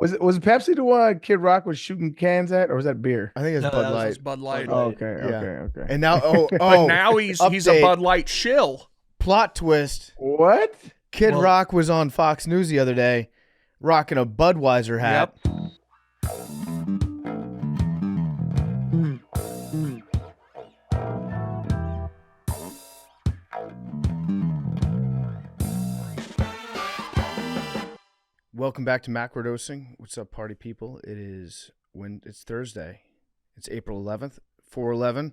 Was Pepsi the one Kid Rock was shooting cans at, or was that beer? I think it's No, Bud that Light. was Bud Light. Oh, okay, Yeah. okay. And now, But now he's a update. Bud Light shill. Plot twist. What? Kid Well- Rock was on Fox News the other day rocking a Budweiser hat. Yep. Welcome back to Macrodosing. What's up, party people? It's Thursday. It's April 11th, 4/11.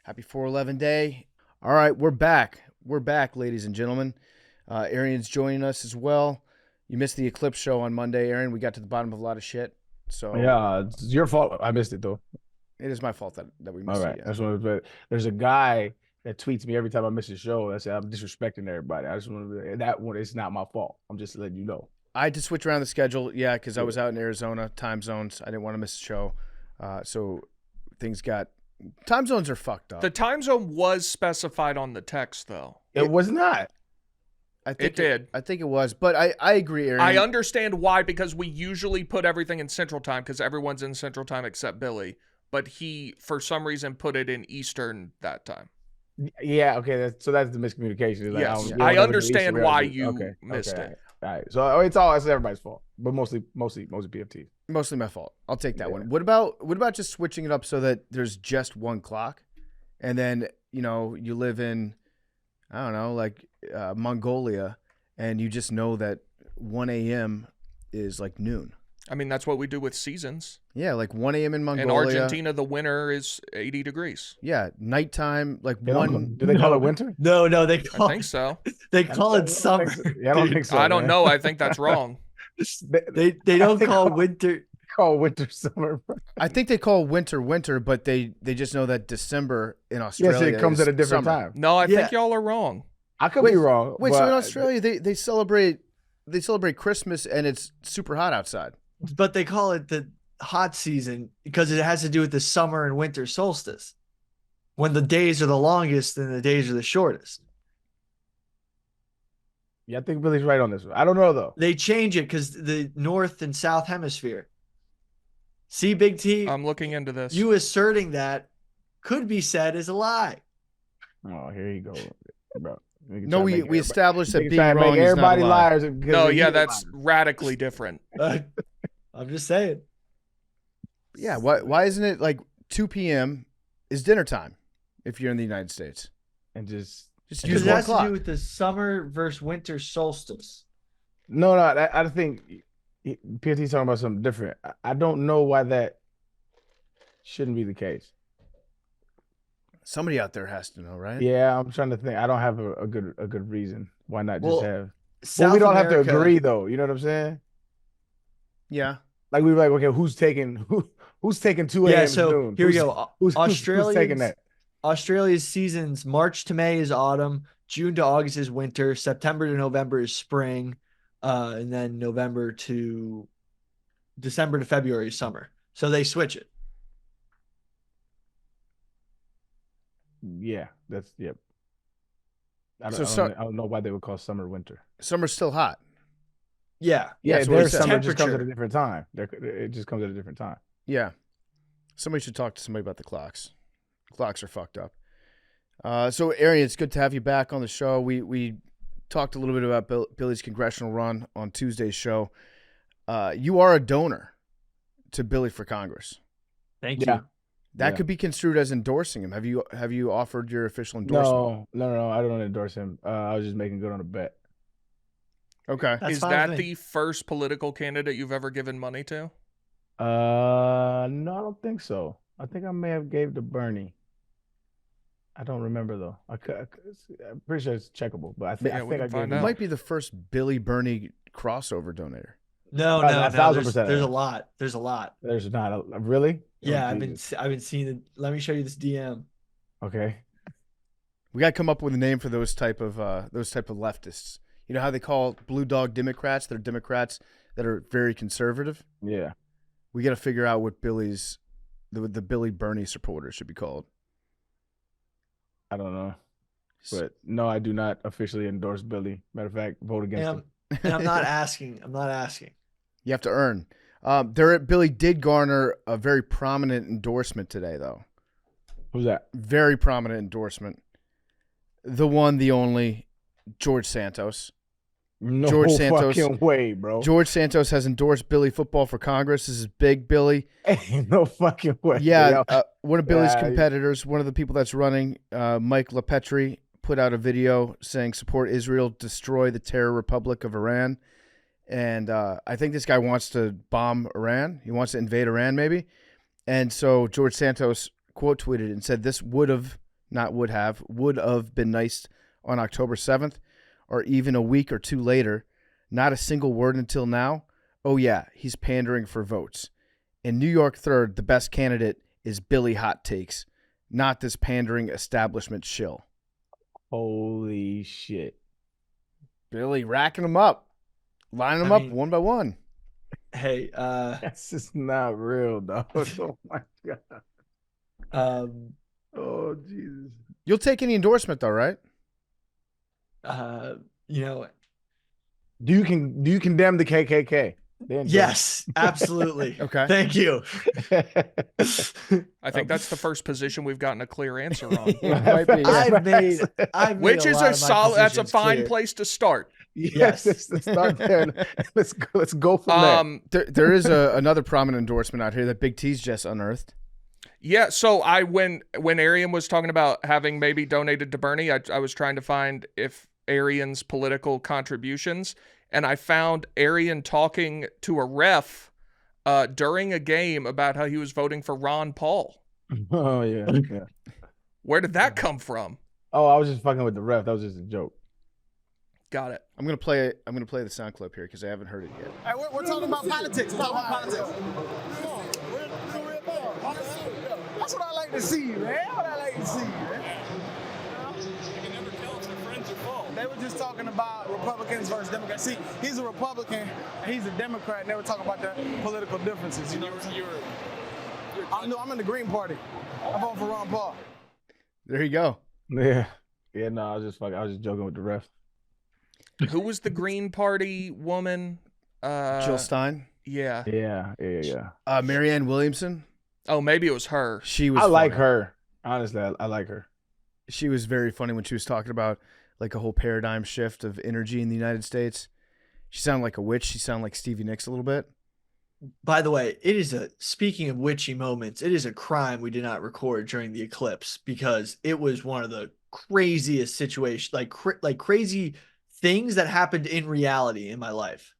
Happy 4/11 day. All right, we're back. We're back, ladies and gentlemen. Arian's joining us as well. You missed the Eclipse show on Monday, Arian. We got to the bottom of a lot of shit. So Yeah, it's your fault. I missed it though. it is my fault that we missed All right, it. that's what. But there's a guy that tweets me every time I miss a show. That said I'm disrespecting everybody. I just want to that one. It's not my fault. I'm just letting you know. I had to switch around the schedule, because I was out in Arizona, time zones. I didn't want to miss the show. So time zones are fucked up. The time zone was specified on the text, though. It was not. I think It did. I think it was, but I agree, Arian. I understand why, because we usually put everything in Central Time because everyone's in Central Time except Billy. But he, for some reason, put it in Eastern that time. Yeah. Okay. So that's the miscommunication. Like, Yes, we don't I know the understand Easter why reality. you missed it. All right. So it's everybody's fault, but mostly PFT. Mostly my fault. I'll take that Yeah. one. What about just switching it up so that there's just one clock, and then you live in, I don't know, like Mongolia, and you just know that 1 a.m. is like noon. I mean, that's what we do with seasons. Yeah, like 1 a.m. in Mongolia. In Argentina, the winter is 80 degrees. Yeah, nighttime, like They one. don't- do they call it winter? I No, think so. they call it summer. Yeah, I don't think so. I don't man. know. I think that's wrong. They don't call winter. call winter summer. I think they call winter, but they just know that December in Australia. Yes, it comes is at a different summer. time. No, I Yeah. think y'all are wrong. I could be wrong. Wait, so in but- Australia they celebrate Christmas and it's super hot outside. But they call it the hot season because it has to do with the summer and winter solstice, when the days are the longest and the days are the shortest. Yeah, I think Billy's right on this one. I don't know though. They change it because the north and south hemisphere. See, Big T, I'm looking into this. you asserting that could be said as a lie. Oh, here you go, bro. No, we established that They being try to wrong make is not everybody a lie. liars. because No, they yeah, hear that's lies. radically different. I'm just saying. Yeah, why isn't it like 2 p.m. is dinner time if you're in the United States? and just Just Because use it one has to clock. do with the summer versus winter solstice. no. I think PFT's talking about something different. I don't know why that shouldn't be the case. Somebody out there has to know, right? Yeah, I'm trying to think. I don't have a good reason. Why not just Well, have? Well, South we don't have America- to agree though. You know what I'm saying? Yeah. Like we were like, okay, who's taking 2 a.m. Yeah, to so noon? here we Who's- go. Who's taking that? Australia's seasons March to May is autumn, June to August is winter, September to November is spring, and then November to December to February is summer. So they switch it. Yeah, that's yep. I So I don't know why they would call summer winter. Summer's still hot. Yeah. Yeah, That's what he their said. summer just comes at a Temperature. different time. It just comes at a different time. Yeah. Somebody should talk to somebody about the clocks. Clocks are fucked up. So, Arian, it's good to have you back on the show. We talked a little bit about Billy's congressional run on Tuesday's show. You are a donor to Billy for Congress. Thank Yeah. you. That Yeah. could be construed as endorsing him. Have you offered your official endorsement? No. I don't endorse him. I was just making good on a bet. Okay. That's Is fine that with me. the first political candidate you've ever given money to? No, I don't think so. I think I may have gave to Bernie. I don't remember though. I'm pretty sure it's checkable, but I think Yeah, I we think can I gave find to You out. might be the first Billy Bernie crossover donator. No, Right, no, a no. 1000%. There's a lot. There's a lot. There's not a really. Yeah, Oh, I've been Jesus. seeing it. Let me show you this DM. Okay. We got to come up with a name for those type of leftists. You know how they call blue dog Democrats? They're Democrats that are very conservative. Yeah. We got to figure out what the Billy Bernie supporters should be called. I don't know, but no, I do not officially endorse Billy. Matter of fact, vote against him. And I'm not asking. I'm not asking. You have to earn. Billy did garner a very prominent endorsement today, though. Who's that? Very prominent endorsement. The one, the only, George Santos. No George Santos. fucking way, bro. George Santos has endorsed Billy football for Congress. This is big, Billy. Ain't no fucking way. Yeah, yo. one of Billy's competitors, one of the people that's running, Mike LaPetri, put out a video saying support Israel, destroy the terror republic of Iran. And I think this guy wants to bomb Iran. He wants to invade Iran, maybe. And so George Santos quote tweeted and said this would have been nice on October 7th or even a week or two later. Not a single word until now. Oh, yeah, he's pandering for votes. In New York 3rd, the best candidate is Billy Hot Takes, not this pandering establishment shill. Holy shit. Billy racking them up, lining them up one by one. Hey, that's just not real, dog. Oh my god. Oh Jesus. You'll take any endorsement though, right? You know, do you condemn the KKK? Yes, absolutely. Okay. Thank you. I think that's the first position we've gotten a clear answer on. I've made Which is a solid. That's a fine clear. place to start. Yes, let's start there. Let's go from there. There is another prominent endorsement out here that Big T's just unearthed. Yeah, so when Arian was talking about having maybe donated to Bernie, I was trying to find if Arian's political contributions, and I found Arian talking to a ref during a game about how he was voting for Ron Paul. Oh yeah. Where did that come from? Oh, I was just fucking with the ref. That was just a joke. Got it. I'm gonna play the sound clip here because I haven't heard it yet. Hey, we're talking about politics. We're talking about politics. That's what I like to see, man. That's what I like to see, man. You can never tell if their friends are full. They were just talking about Republicans versus Democrats. See, he's a Republican and he's a Democrat, and they were talking about the political differences. You know what I'm saying? I'm in the Green Party. I'm voting for Ron Paul. There you go. Yeah. No, I was just joking with the ref. Who was the Green Party woman? Jill Stein. Yeah. Yeah. Marianne Williamson. Oh, maybe it was her. She was. I like her. Honestly, I like her. She was very funny when she was talking about like a whole paradigm shift of energy in the United States. She sounded like a witch. She sounded like Stevie Nicks a little bit. By the way, speaking of witchy moments, it is a crime we did not record during the eclipse because it was one of the craziest situations, like crazy things that happened in reality in my life.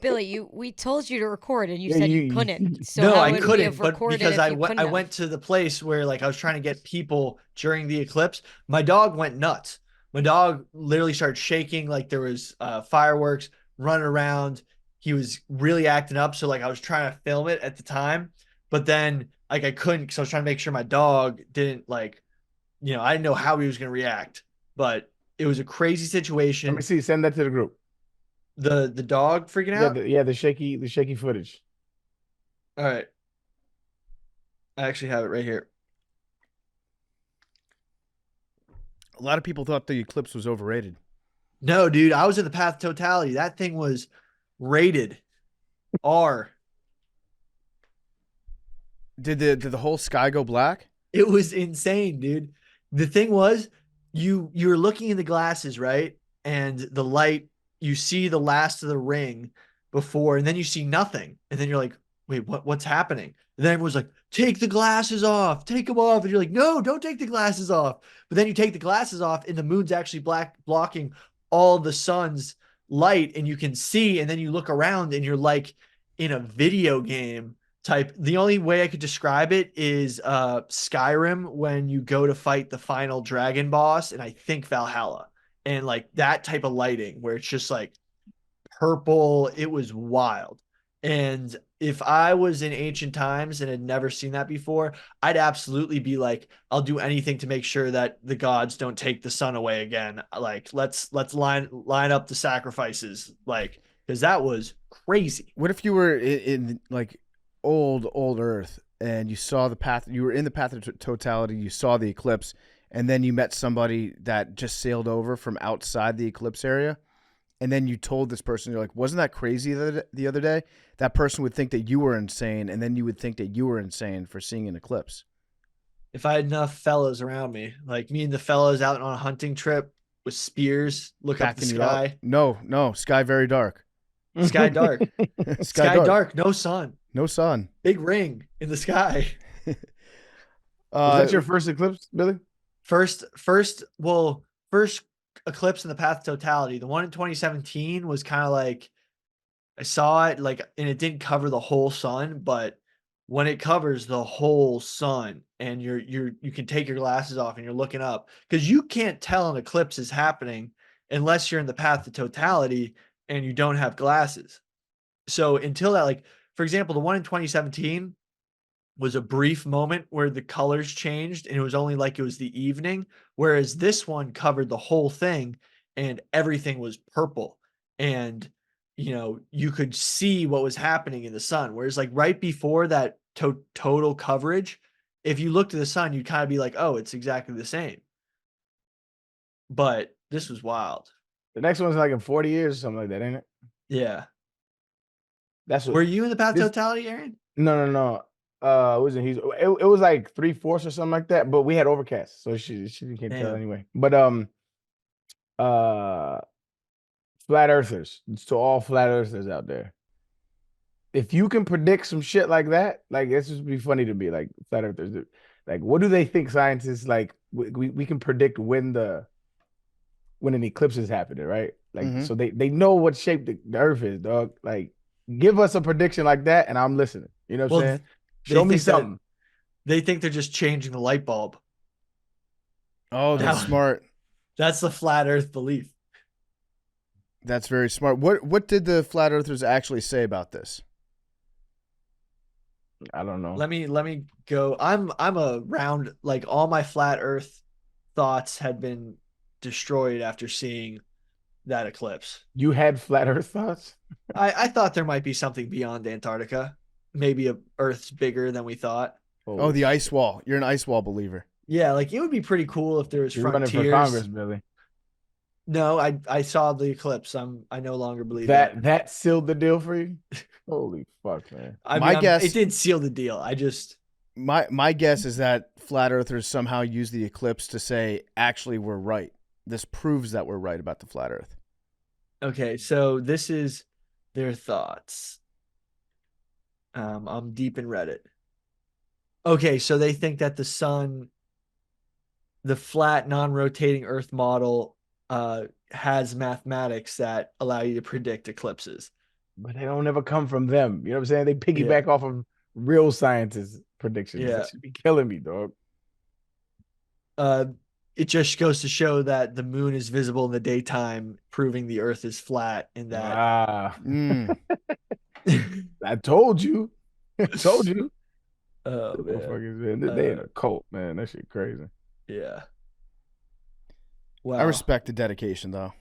Billy, we told you to record and you said you couldn't. So no, how I would we couldn't, have but recorded because if you couldn't I have? went to the place where like I was trying to get people during the eclipse. My dog went nuts. My dog literally started shaking like there was fireworks running around. He was really acting up. So like I was trying to film it at the time, but then like I couldn't because I was trying to make sure my dog didn't I didn't know how he was going to react, but it was a crazy situation. Let me see. Send that to the group. The dog freaking out? The shaky footage. All right. I actually have it right here. A lot of people thought the eclipse was overrated. No, dude, I was in the path of totality. That thing was rated R. Did the whole sky go black? It was insane, dude. The thing was, you're looking in the glasses, right? And the light, you see the last of the ring before, and then you see nothing. And then you're like, wait, what's happening? And then everyone's like, take the glasses off, take them off. And you're like, no, don't take the glasses off. But then you take the glasses off and the moon's actually blocking all the sun's light and you can see, and then you look around and you're like in a video game type. The only way I could describe it is Skyrim when you go to fight the final dragon boss, and I think Valhalla. And like that type of lighting where it's just like purple, it was wild. And if I was in ancient times and had never seen that before, I'd absolutely be like, I'll do anything to make sure that the gods don't take the sun away again. Like, let's line up the sacrifices, like, because that was crazy. What if you were in like old Earth and you saw the path, you were in the path of totality, you saw the eclipse, and then you met somebody that just sailed over from outside the eclipse area, and then you told this person, you're like, wasn't that crazy the other day? That person would think that you were insane, and then you would think that you were insane for seeing an eclipse. If I had enough fellas around me, like me and the fellas out on a hunting trip with spears, look up the Backing you up. sky. No, sky very dark. Sky dark. Sky dark. No sun. No sun. Big ring in the sky. Was that your first eclipse, Billy? First eclipse in the path to totality. The one in 2017 was kind of like, I saw it like, and it didn't cover the whole sun, but when it covers the whole sun and you can take your glasses off and you're looking up, because you can't tell an eclipse is happening unless you're in the path to totality and you don't have glasses. So until that, like, for example, the one in 2017 was a brief moment where the colors changed and it was only like it was the evening, whereas this one covered the whole thing and everything was purple, and you could see what was happening in the sun. Whereas like right before that total coverage, if you looked at the sun, you'd kind of be like, oh, it's exactly the same. But this was wild. The next one's like in 40 years or something like that, ain't it? Yeah. That's what. Were you in the path to totality, Arian? No. It wasn't. It was like 3/4 or something like that. But we had overcast, so she can't tell anyway. But flat earthers. To all flat earthers out there, if you can predict some shit like that, like this would be funny to me. Like flat earthers, like what do they think scientists like? We can predict when an eclipse is happening, right? Like so they know what shape the Earth is, dog. Like give us a prediction like that, and I'm listening. You know what I'm saying? Show me something. They think they're just changing the light bulb. Oh, that's smart. That's the flat Earth belief. That's very smart. What did the flat earthers actually say about this? I don't know. Let me go. I'm around, like, all my flat Earth thoughts had been destroyed after seeing that eclipse. You had flat Earth thoughts? I thought there might be something beyond Antarctica. Maybe Earth's bigger than we thought. Oh, the ice wall. You're an ice wall believer. Yeah, like it would be pretty cool if there was You're frontiers. running for Congress, Billy. No, I saw the eclipse. I no longer believe that sealed the deal for you. Holy fuck, man! My guess, it did seal the deal. My guess is that flat earthers somehow use the eclipse to say, actually, we're right. This proves that we're right about the flat Earth. Okay, so this is their thoughts. I'm deep in Reddit. Okay, so they think that the sun, the flat, non-rotating Earth model, has mathematics that allow you to predict eclipses. But they don't ever come from them. You know what I'm saying? They piggyback off of real scientists' predictions. Yeah. That should be killing me, dog. It just goes to show that the moon is visible in the daytime, proving the Earth is flat, and that I told you. I told you. Oh, man. They in a cult, man. That shit crazy. Yeah. Wow. I respect the dedication, though.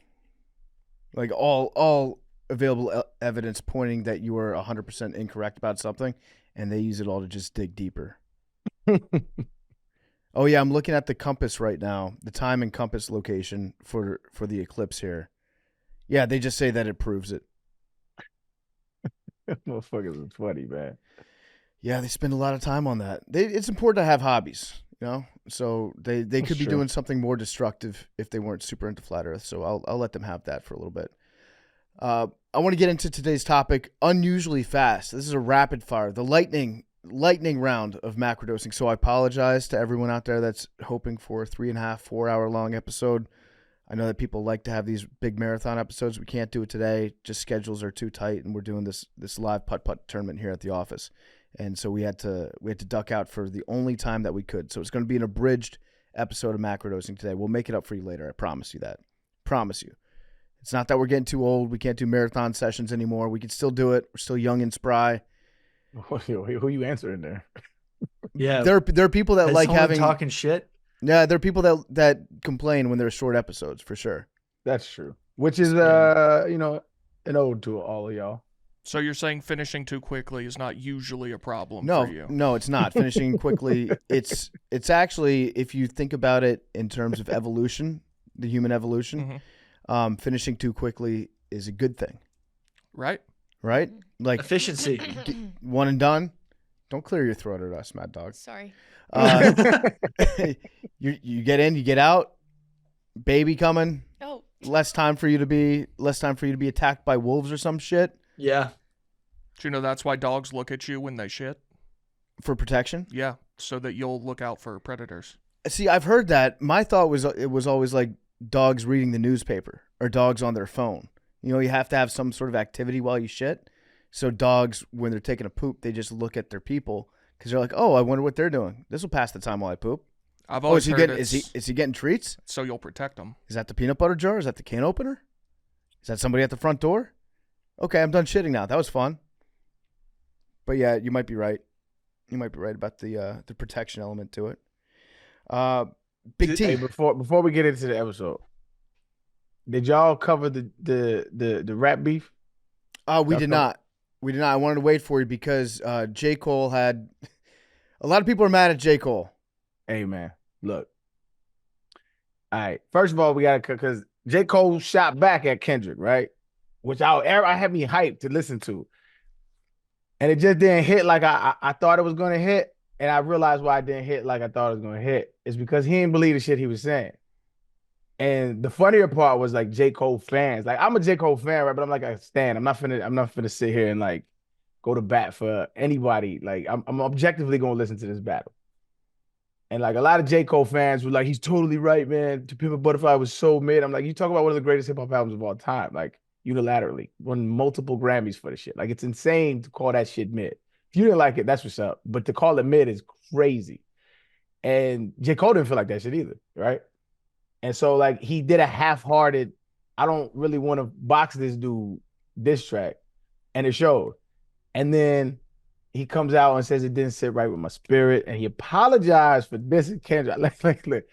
Like all available evidence pointing that you are 100% incorrect about something, and they use it all to just dig deeper. Oh yeah, I'm looking at the compass right now, the time and compass location for the eclipse here. Yeah, they just say that it proves it. Motherfuckers is funny, man. Yeah, they spend a lot of time on that. It's important to have hobbies, you know. So they could be doing something more destructive if they weren't super into flat Earth. So I'll let them have that for a little bit. I want to get into today's topic, unusually fast. This is a rapid fire, the lightning round of macrodosing. So I apologize to everyone out there that's hoping for a 3.5, 4 hour long episode. I know that people like to have these big marathon episodes. We can't do it today. Just schedules are too tight, and we're doing this live putt-putt tournament here at the office. And so we had to duck out for the only time that we could. So it's going to be an abridged episode of macrodosing today. We'll make it up for you later. I promise you that. Promise you. It's not that we're getting too old. We can't do marathon sessions anymore. We can still do it. We're still young and spry. Who are you answering there? Yeah. There are people that like having talking shit. Yeah, there are people that complain when there's short episodes, for sure. That's true. Which is an ode to all of y'all. So you're saying finishing too quickly is not usually a problem for you? No, it's not. Finishing quickly, it's actually, if you think about it in terms of evolution, the human evolution, finishing too quickly is a good thing, Right? right? Like Efficiency. one and done. Don't clear your throat at us, Mad Dog. Sorry. You get in, you get out. Baby coming. Oh. Less time for you to be attacked by wolves or some shit Yeah. Do you know that's why dogs look at you when they shit? for protection. Yeah, so that you'll look out for predators. See, I've heard that. My thought was it was always like dogs reading the newspaper or dogs on their phone. You know, you have to have some sort of activity while you shit. So dogs, when they're taking a poop, they just look at their people because they're like, "Oh, I wonder what they're doing. This will pass the time while I poop." I've Oh, always heard is he getting treats? so you'll protect them. Is that the peanut butter jar? Is that the can opener? Is that somebody at the front door? Okay, I'm done shitting now. That was fun. But yeah, you might be right. You might be right about the protection element to it. Big T. Hey, before we get into the episode, did y'all cover the rap beef? We did not. We did not. I wanted to wait for you because J. Cole had a lot of people are mad at J. Cole. Hey man, look. All right. First of all, we gotta because J. Cole shot back at Kendrick, right? Which I had me hyped to listen to. And it just didn't hit like I thought it was gonna hit. And I realized why it didn't hit like I thought it was gonna hit. It's because he didn't believe the shit he was saying. And the funnier part was like J. Cole fans. Like I'm a J. Cole fan, right? But I'm like a stan. I'm not finna sit here and like go to bat for anybody. Like I'm objectively gonna listen to this battle. And like a lot of J. Cole fans were like, he's totally right, man. To Pimp a Butterfly was so mid. I'm like, you talk about one of the greatest hip hop albums of all time, like unilaterally, won multiple Grammys for the shit. Like it's insane to call that shit mid. If you didn't like it, that's what's up. But to call it mid is crazy. And J. Cole didn't feel like that shit either, right? And so like he did a half-hearted, I don't really want to box this dude diss track. And it showed. And then he comes out and says it didn't sit right with my spirit, and he apologized for dissing Kendrick. Look,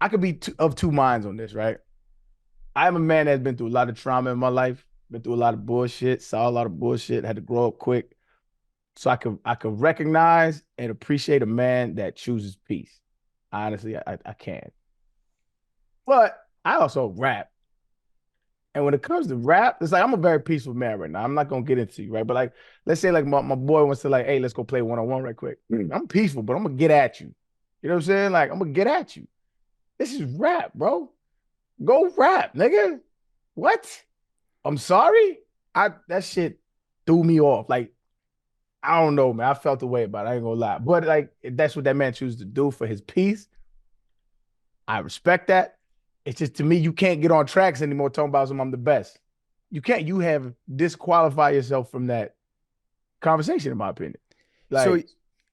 I could be of two minds on this, right? I am a man that's been through a lot of trauma in my life, been through a lot of bullshit, saw a lot of bullshit, had to grow up quick. So I could recognize and appreciate a man that chooses peace. Honestly, I can. But I also rap. And when it comes to rap, it's like I'm a very peaceful man right now. I'm not gonna get into you, right? But like, let's say like my boy wants to like, hey, let's go play one-on-one right quick. I'm peaceful, but I'm gonna get at you. You know what I'm saying? Like, I'm gonna get at you. This is rap, bro. Go rap, nigga. What? I'm sorry. That shit threw me off. Like, I don't know, man. I felt the way about it. I ain't gonna lie. But like, if that's what that man chooses to do for his peace, I respect that. It's just, to me, you can't get on tracks anymore talking about I'm the best. You can't. You have disqualified yourself from that conversation, in my opinion. Like,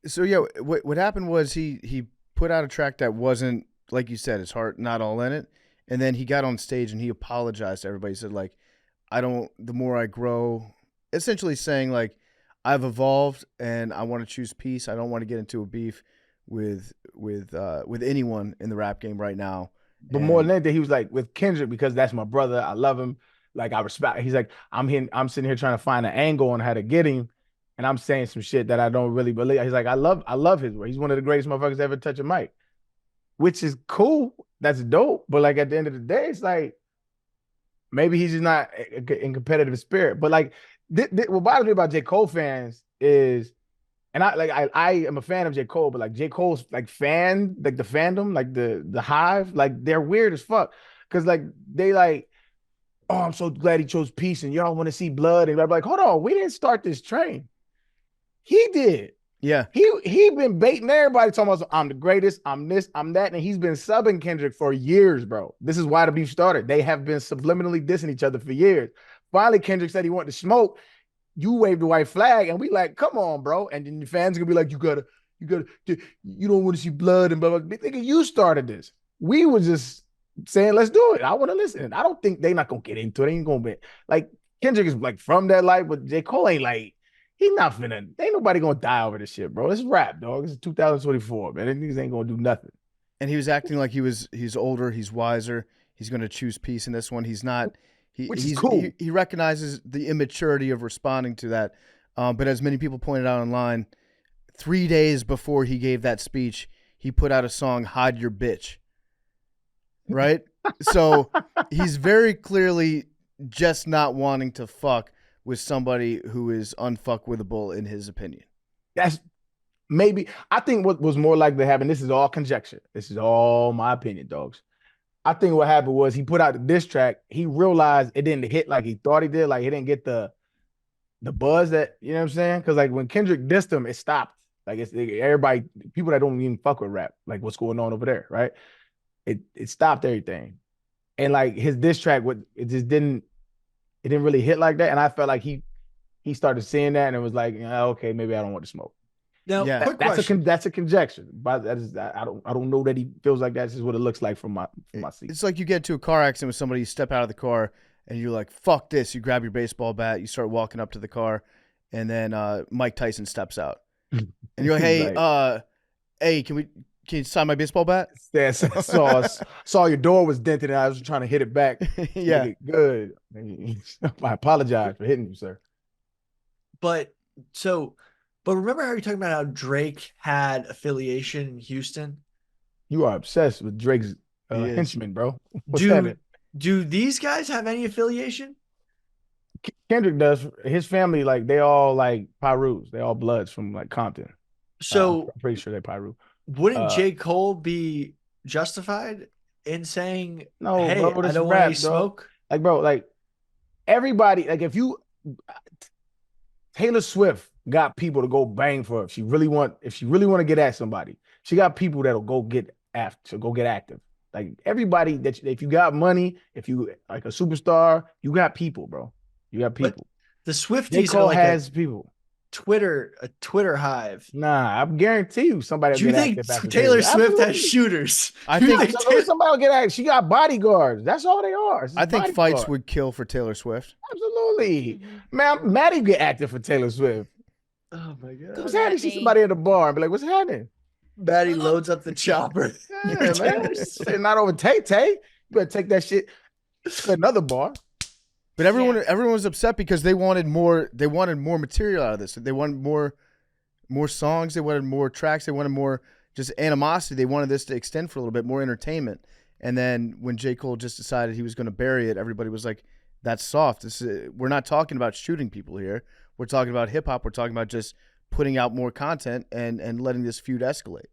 so yeah, what happened was he put out a track that wasn't, like you said, his heart not all in it. And then he got on stage and he apologized to everybody. He said, like, the more I grow, essentially saying, like, I've evolved and I want to choose peace. I don't want to get into a beef with anyone in the rap game right now. But more than that, he was like, with Kendrick, because that's my brother. I love him. Like, I respect. He's like, I'm sitting here trying to find an angle on how to get him. And I'm saying some shit that I don't really believe. He's like, I love his work. He's one of the greatest motherfuckers to ever touch a mic, which is cool. That's dope. But like, at the end of the day, it's like, maybe he's just not in competitive spirit. But like, what bothers me about J. Cole fans is, and I am a fan of J. Cole, but like J. Cole's like fan, like the fandom, like the hive, like they're weird as fuck. Cause like they like, oh, I'm so glad he chose peace and y'all want to see blood. And I'm like, hold on, we didn't start this train. He did. Yeah. He been baiting everybody talking about I'm the greatest, I'm this, I'm that. And he's been subbing Kendrick for years, bro. This is why the beef started. They have been subliminally dissing each other for years. Finally, Kendrick said he wanted to smoke. You waved the white flag, and we like, come on, bro. And then the fans gonna be like, you don't want to see blood and blah, blah, blah. Nigga, you started this. We were just saying, let's do it. I want to listen. I don't think they're not gonna get into it. They ain't gonna be like, Kendrick is like from that life, but J. Cole ain't like, he's not finna, ain't nobody gonna die over this shit, bro. It's rap, dog. It's 2024, man. These ain't gonna do nothing. And he was acting like he's older, he's wiser, he's gonna choose peace in this one. He's not. Which is cool. He recognizes the immaturity of responding to that. But as many people pointed out online, 3 days before he gave that speech, he put out a song, Hide Your Bitch. Right? So he's very clearly just not wanting to fuck with somebody who is unfuckwithable in his opinion. That's maybe, I think what was more likely to happen, this is all conjecture. This is all my opinion, dogs. I think what happened was he put out the diss track. He realized it didn't hit like he thought he did. Like he didn't get the buzz that, you know what I'm saying? Because like when Kendrick dissed him, it stopped. Like it's everybody, people that don't even fuck with rap, like what's going on over there, right? It stopped everything. And like his diss track, it just didn't, it didn't really hit like that. And I felt like he started seeing that and it was like, okay, maybe I don't want to smoke. Now, Yeah. quick That's question. that's a conjecture, but that is, I don't know that he feels like that's just what it looks like from my seat. It's like you get into a car accident with somebody, you step out of the car, and you're like, fuck this. You grab your baseball bat, you start walking up to the car, and then Mike Tyson steps out. And you're like, hey, Right. Hey, can you sign my baseball bat? Yeah, saw your door was dented and I was trying to hit it back. Yeah. Make it good. I apologize for hitting you, sir. But remember how you're talking about how Drake had affiliation in Houston? You are obsessed with Drake's He is. henchman, bro. What's happening? Do these guys have any affiliation? Kendrick does. His family, like they all like Pyrus. They all bloods from like Compton. So I'm pretty sure they're Pyru. wouldn't J. Cole be justified in saying, No, hey, bro, I this don't want rap, any dog. smoke? Like, bro, like everybody, like if you Taylor Swift got people to go bang for her. If she really want to get at somebody, she got people that'll go get after, go get active. Like everybody if you got money, if you like a superstar, you got people, bro. You got people. The J. Swifties Cole are like has people. a Twitter hive. Nah, I guarantee you somebody will Do you get think active after Taylor Swift has Absolutely. shooters? I Do you think- Absolutely, somebody will get active. She got bodyguards. That's all they are. It's I think just fights bodyguards. would kill for Taylor Swift. Absolutely. Man, Maddie get active for Taylor Swift. Oh my god. What's happening? See somebody at the bar and be like, what's happening? Maddie loads up the chopper. Yeah, man. Say not over Tay. You better take that shit to another bar. But everyone was upset because they wanted more material out of this. They wanted more songs, they wanted more tracks, they wanted more just animosity. They wanted this to extend for a little bit more entertainment. And then when J. Cole just decided he was going to bury it, everybody was like, that's soft. We're not talking about shooting people here. We're talking about hip hop. We're talking about just putting out more content and letting this feud escalate.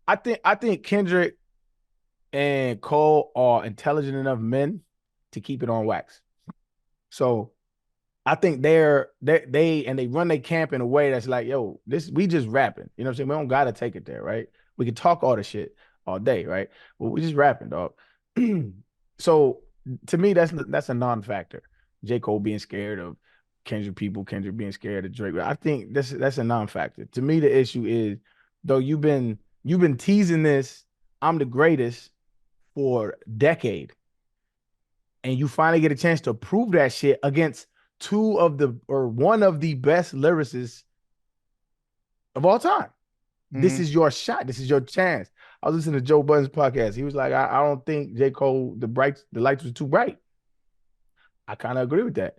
I think Kendrick and Cole are intelligent enough men to keep it on wax. So I think they run their camp in a way that's like, yo, we just rapping. You know what I'm saying? We don't gotta take it there, right? We can talk all the shit all day, right? Well, we just rapping, dog. So to me, that's a non-factor. J. Cole being scared of Kendrick being scared of Drake. I think that's a non-factor. To me, the issue is, though you've been teasing this, I'm the greatest for a decade. And you finally get a chance to prove that shit against one of the best lyricists of all time. Mm-hmm. This is your shot. This is your chance. I was listening to Joe Budden's podcast. He was like, I don't think J. Cole, the lights was too bright. I kind of agree with that.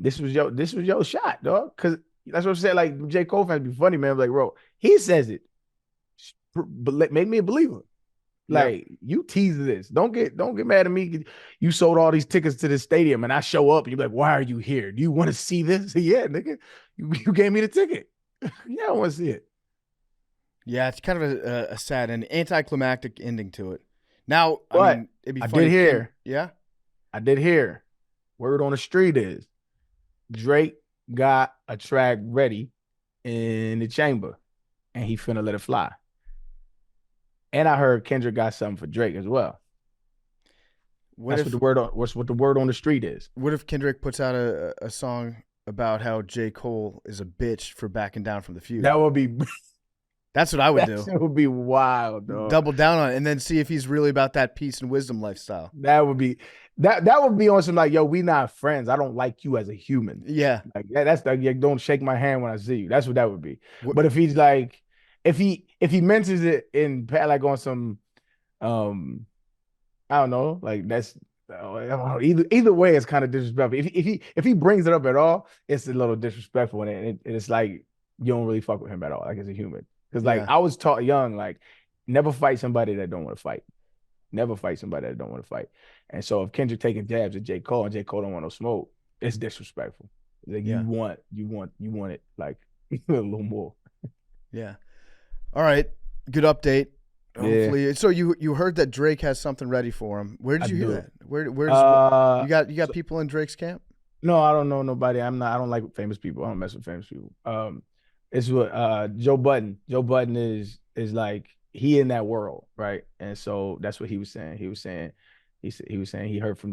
This was your shot, dog. Because that's what I'm saying. Like J. Cole fans be funny, man. Like, bro, he says it. But make me a believer. Like, you tease this. Don't get mad at me. You sold all these tickets to the stadium and I show up and you're like, why are you here? Do you want to see this? Yeah, nigga. You gave me the ticket. Yeah, I want to see it. Yeah, it's kind of a sad and anticlimactic ending to it. Now, but I mean, it'd be funny. I did hear. Yeah? I did hear. Word on the street is Drake got a track ready in the chamber and he finna let it fly. And I heard Kendrick got something for Drake as well. What the word on the street is. What if Kendrick puts out a song about how J. Cole is a bitch for backing down from the feud? That would be. That's what I would do. It would be wild, dog. Double down on it, and then see if he's really about that peace and wisdom lifestyle. That would be on some like, yo, we not friends. I don't like you as a human. Yeah, like that's like, don't shake my hand when I see you. That's what that would be. But if he's like, if he mentions it in like on some, I don't know, like that's either way, it's kind of disrespectful. If he brings it up at all, it's a little disrespectful, and it's like you don't really fuck with him at all, like as a human. Because like I was taught young, like never fight somebody that don't want to fight. Never fight somebody that don't want to fight. And so if Kendrick taking jabs at J. Cole and J. Cole don't want no smoke, it's disrespectful. Like Yeah. you want it like a little more. Yeah. All right. Good update. Yeah. Hopefully. So you heard that Drake has something ready for him. Where did you hear that? Where's you got people in Drake's camp? No, I don't know nobody. I don't like famous people. I don't mess with famous people. It's what Joe Budden. Joe Budden is like he in that world, right? And so that's what he was saying. He was saying he heard from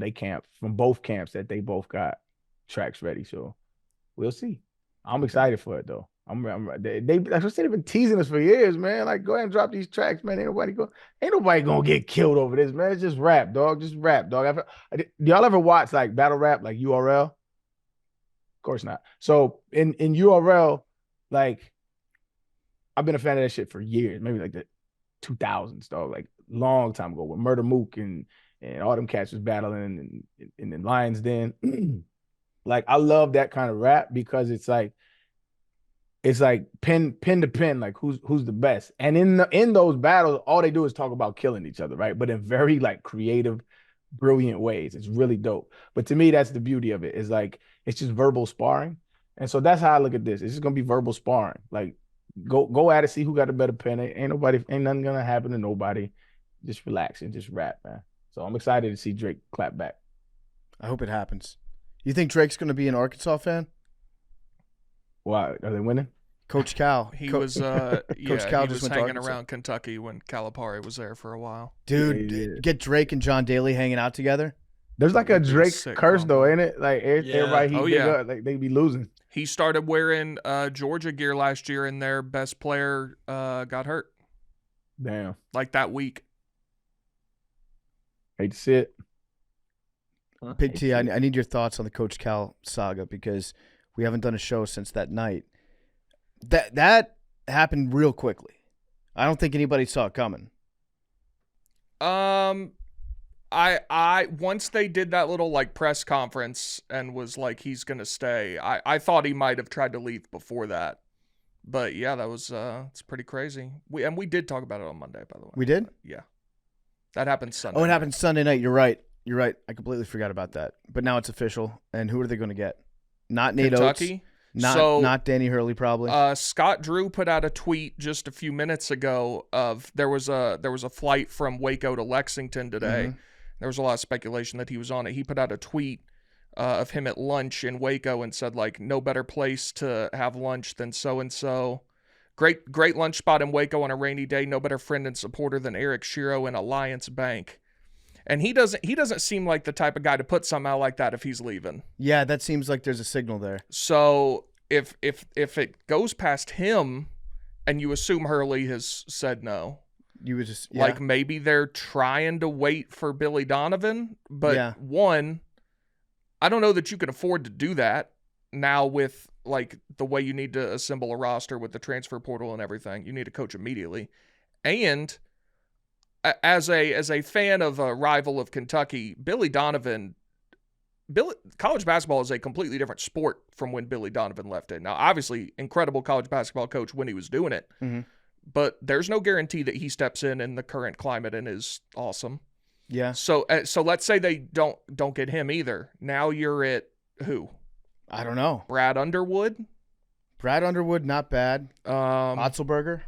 both camps that they both got tracks ready. So we'll see. I'm excited for it though. They've been teasing us for years, man. Like, go ahead and drop these tracks, man. Ain't nobody gonna get killed over this, man. It's just rap, dog. Just rap, dog. Do y'all ever watch like battle rap, like URL? Of course not. So in URL, like, I've been a fan of that shit for years, maybe like the 2000s, dog, like long time ago, when Murder Mook and all them cats was battling and then Lions Den. Like, I love that kind of rap because it's like pin to pin, like who's the best. And in those battles, all they do is talk about killing each other, right? But in very like creative, brilliant ways. It's really dope. But to me, that's the beauty of it. Is like it's just verbal sparring. And so that's how I look at this. It's just gonna be verbal sparring. Like go at it, see who got a better pen. Ain't nothing gonna happen to nobody. Just relax and just rap, man. So I'm excited to see Drake clap back. I hope it happens. You think Drake's gonna be an Arkansas fan? Why are they winning? Coach Cal. He was Cal just he went was to hanging Arkansas. around Kentucky when Calipari was there for a while. Dude, Yeah. get Drake and John Daly hanging out together. There's like a That'd be a Drake sick curse though, combo. ain't it? Like Yeah. everybody he Oh, big yeah. up, like they be losing. He started wearing Georgia gear last year, and their best player got hurt Damn. like that week. Hate to see it. Big T, I need your thoughts on the Coach Cal saga because we haven't done a show since that night. That happened real quickly. I don't think anybody saw it coming. I once they did that little like press conference and was like he's gonna stay. I thought he might have tried to leave before that, but yeah, that was it's pretty crazy. We did talk about it on Monday, by the way. We did? Yeah, that happened Sunday. Oh, it happened Sunday night. You're right. I completely forgot about that. But now it's official. And who are they going to get? Not Nate Oates. Kentucky. Not Danny Hurley, probably. Scott Drew put out a tweet just a few minutes ago of there was a flight from Waco to Lexington today. Mhm. There was a lot of speculation that he was on it. He put out a tweet of him at lunch in Waco and said like no better place to have lunch than so and so. Great lunch spot in Waco on a rainy day. No better friend and supporter than Eric Shiro in Alliance Bank. And he doesn't seem like the type of guy to put something out like that if he's leaving. Yeah, that seems like there's a signal there. So if it goes past him, and you assume Hurley has said no, You would just like maybe they're trying to wait for Billy Donovan. But one, I don't know that you can afford to do that now with like the way you need to assemble a roster with the transfer portal and everything. You need to coach immediately, and as a fan of a rival of Kentucky, college basketball is a completely different sport from when Billy Donovan left it. Now, obviously, incredible college basketball coach when he was doing it, but there's no guarantee that he steps in the current climate and is awesome. Yeah. So let's say they don't get him either. Now you're at who? I don't know. Brad Underwood? Brad Underwood, not bad. Um, Otzelberger.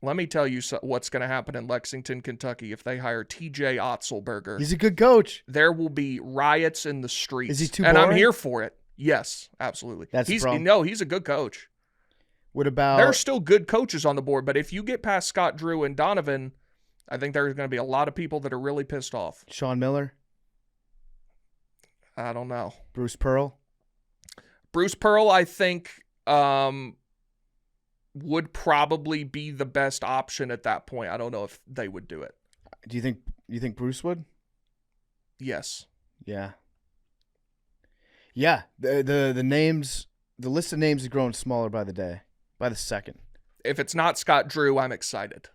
Let me tell you what's going to happen in Lexington, Kentucky if they hire TJ Otzelberger. He's a good coach. There will be riots in the streets. Is he too And I'm boring? here for it. Yes, absolutely. That's the he's problem. No, he's a good coach. What about There's still good coaches on the board, but if you get past Scott Drew and Donovan, I think there's going to be a lot of people that are really pissed off. Sean Miller? I don't know. Bruce Pearl? Bruce Pearl, I think, would probably be the best option at that point. I don't know if they would do it. Do you think Bruce would? Yes. Yeah. Yeah. The names, the list of names is growing smaller by the day, by the second. If it's not Scott Drew, I'm excited.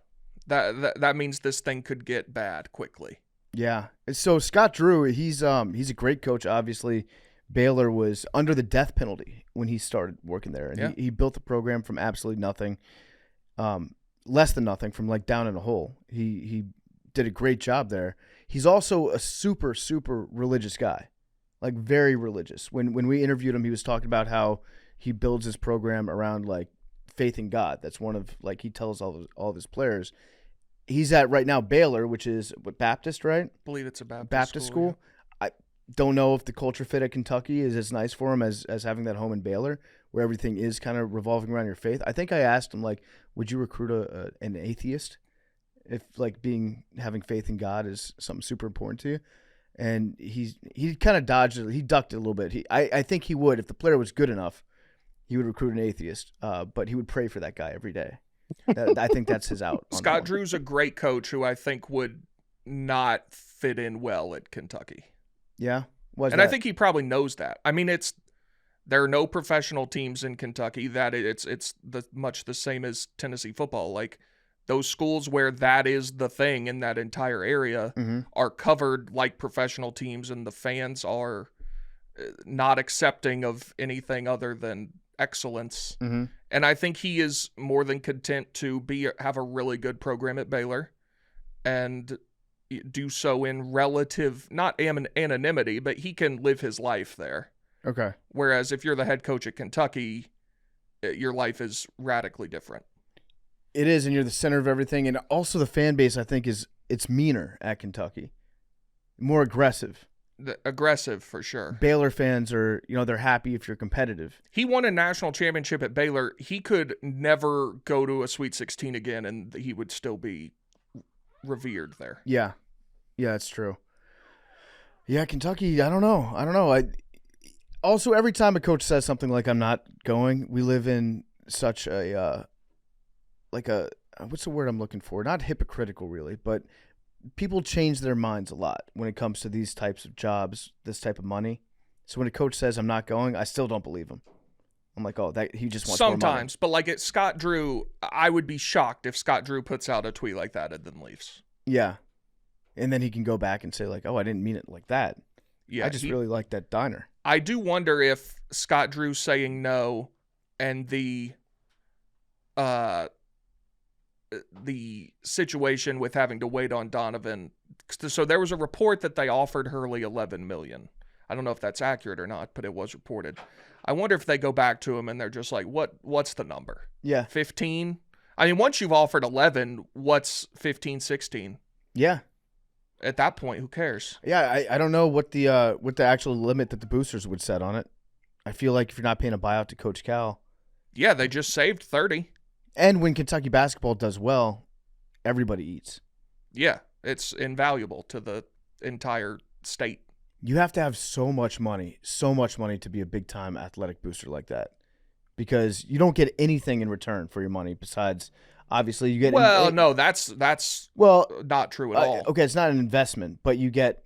That means this thing could get bad quickly. Yeah. So Scott Drew, he's a great coach. Obviously, Baylor was under the death penalty when he started working there, and Yeah. he built the program from absolutely nothing, less than nothing, from like down in a hole. He did a great job there. He's also a super, super religious guy, like very religious. When we interviewed him, he was talking about how he builds his program around like faith in God. That's one of like he tells all of his players. He's at right now Baylor, which is what, Baptist, right? I believe it's a Baptist school. I don't know if the culture fit at Kentucky is as nice for him as having that home in Baylor, where everything is kind of revolving around your faith. I think I asked him, like, would you recruit an atheist if like having faith in God is something super important to you? And he kind of dodged it. He ducked it a little bit. I think he would, if the player was good enough, he would recruit an atheist. But he would pray for that guy every day. I think that's his out. Scott Drew's a great coach who I think would not fit in well at Kentucky. Yeah. I think he probably knows that. I mean, there are no professional teams in Kentucky. That it's much the same as Tennessee football. Like those schools where that is the thing in that entire area are covered like professional teams, and the fans are not accepting of anything other than excellence. And I think he is more than content to have a really good program at Baylor and do so in relative, not anonymity, but he can live his life there. Okay. Whereas if you're the head coach at Kentucky, your life is radically different. It is, and you're the center of everything. And also the fan base, I think, it's meaner at Kentucky. More aggressive. Aggressive, for sure. Baylor fans are, they're happy if you're competitive. He won a national championship at Baylor. He could never go to a Sweet 16 again, and he would still be revered there. Yeah. Yeah, it's true. Yeah, Kentucky, I don't know. Also, every time a coach says something like, I'm not going, we live in such a, what's the word I'm looking for? Not hypocritical, really, but people change their minds a lot when it comes to these types of jobs, this type of money. So when a coach says, I'm not going, I still don't believe him. I'm like, oh, that he just wants more money. Sometimes, but like at Scott Drew, I would be shocked if Scott Drew puts out a tweet like that and then leaves. Yeah. And then he can go back and say like, oh, I didn't mean it like that. Yeah, I just really like that diner. I do wonder if Scott Drew saying no and the situation with having to wait on Donovan. So there was a report that they offered Hurley $11 million. I don't know if that's accurate or not, but it was reported. I wonder if they go back to him and they're just like, what's the number? Yeah. 15? I mean, once you've offered 11, what's 15, 16? Yeah. At that point, who cares? Yeah, I don't know what the actual limit that the boosters would set on it. I feel like if you're not paying a buyout to Coach Cal. Yeah, they just saved 30. And when Kentucky basketball does well, everybody eats. Yeah, it's invaluable to the entire state. You have to have so much money to be a big-time athletic booster like that, because you don't get anything in return for your money besides, obviously, you get. Well, no, that's not true at all. Okay, it's not an investment, but you get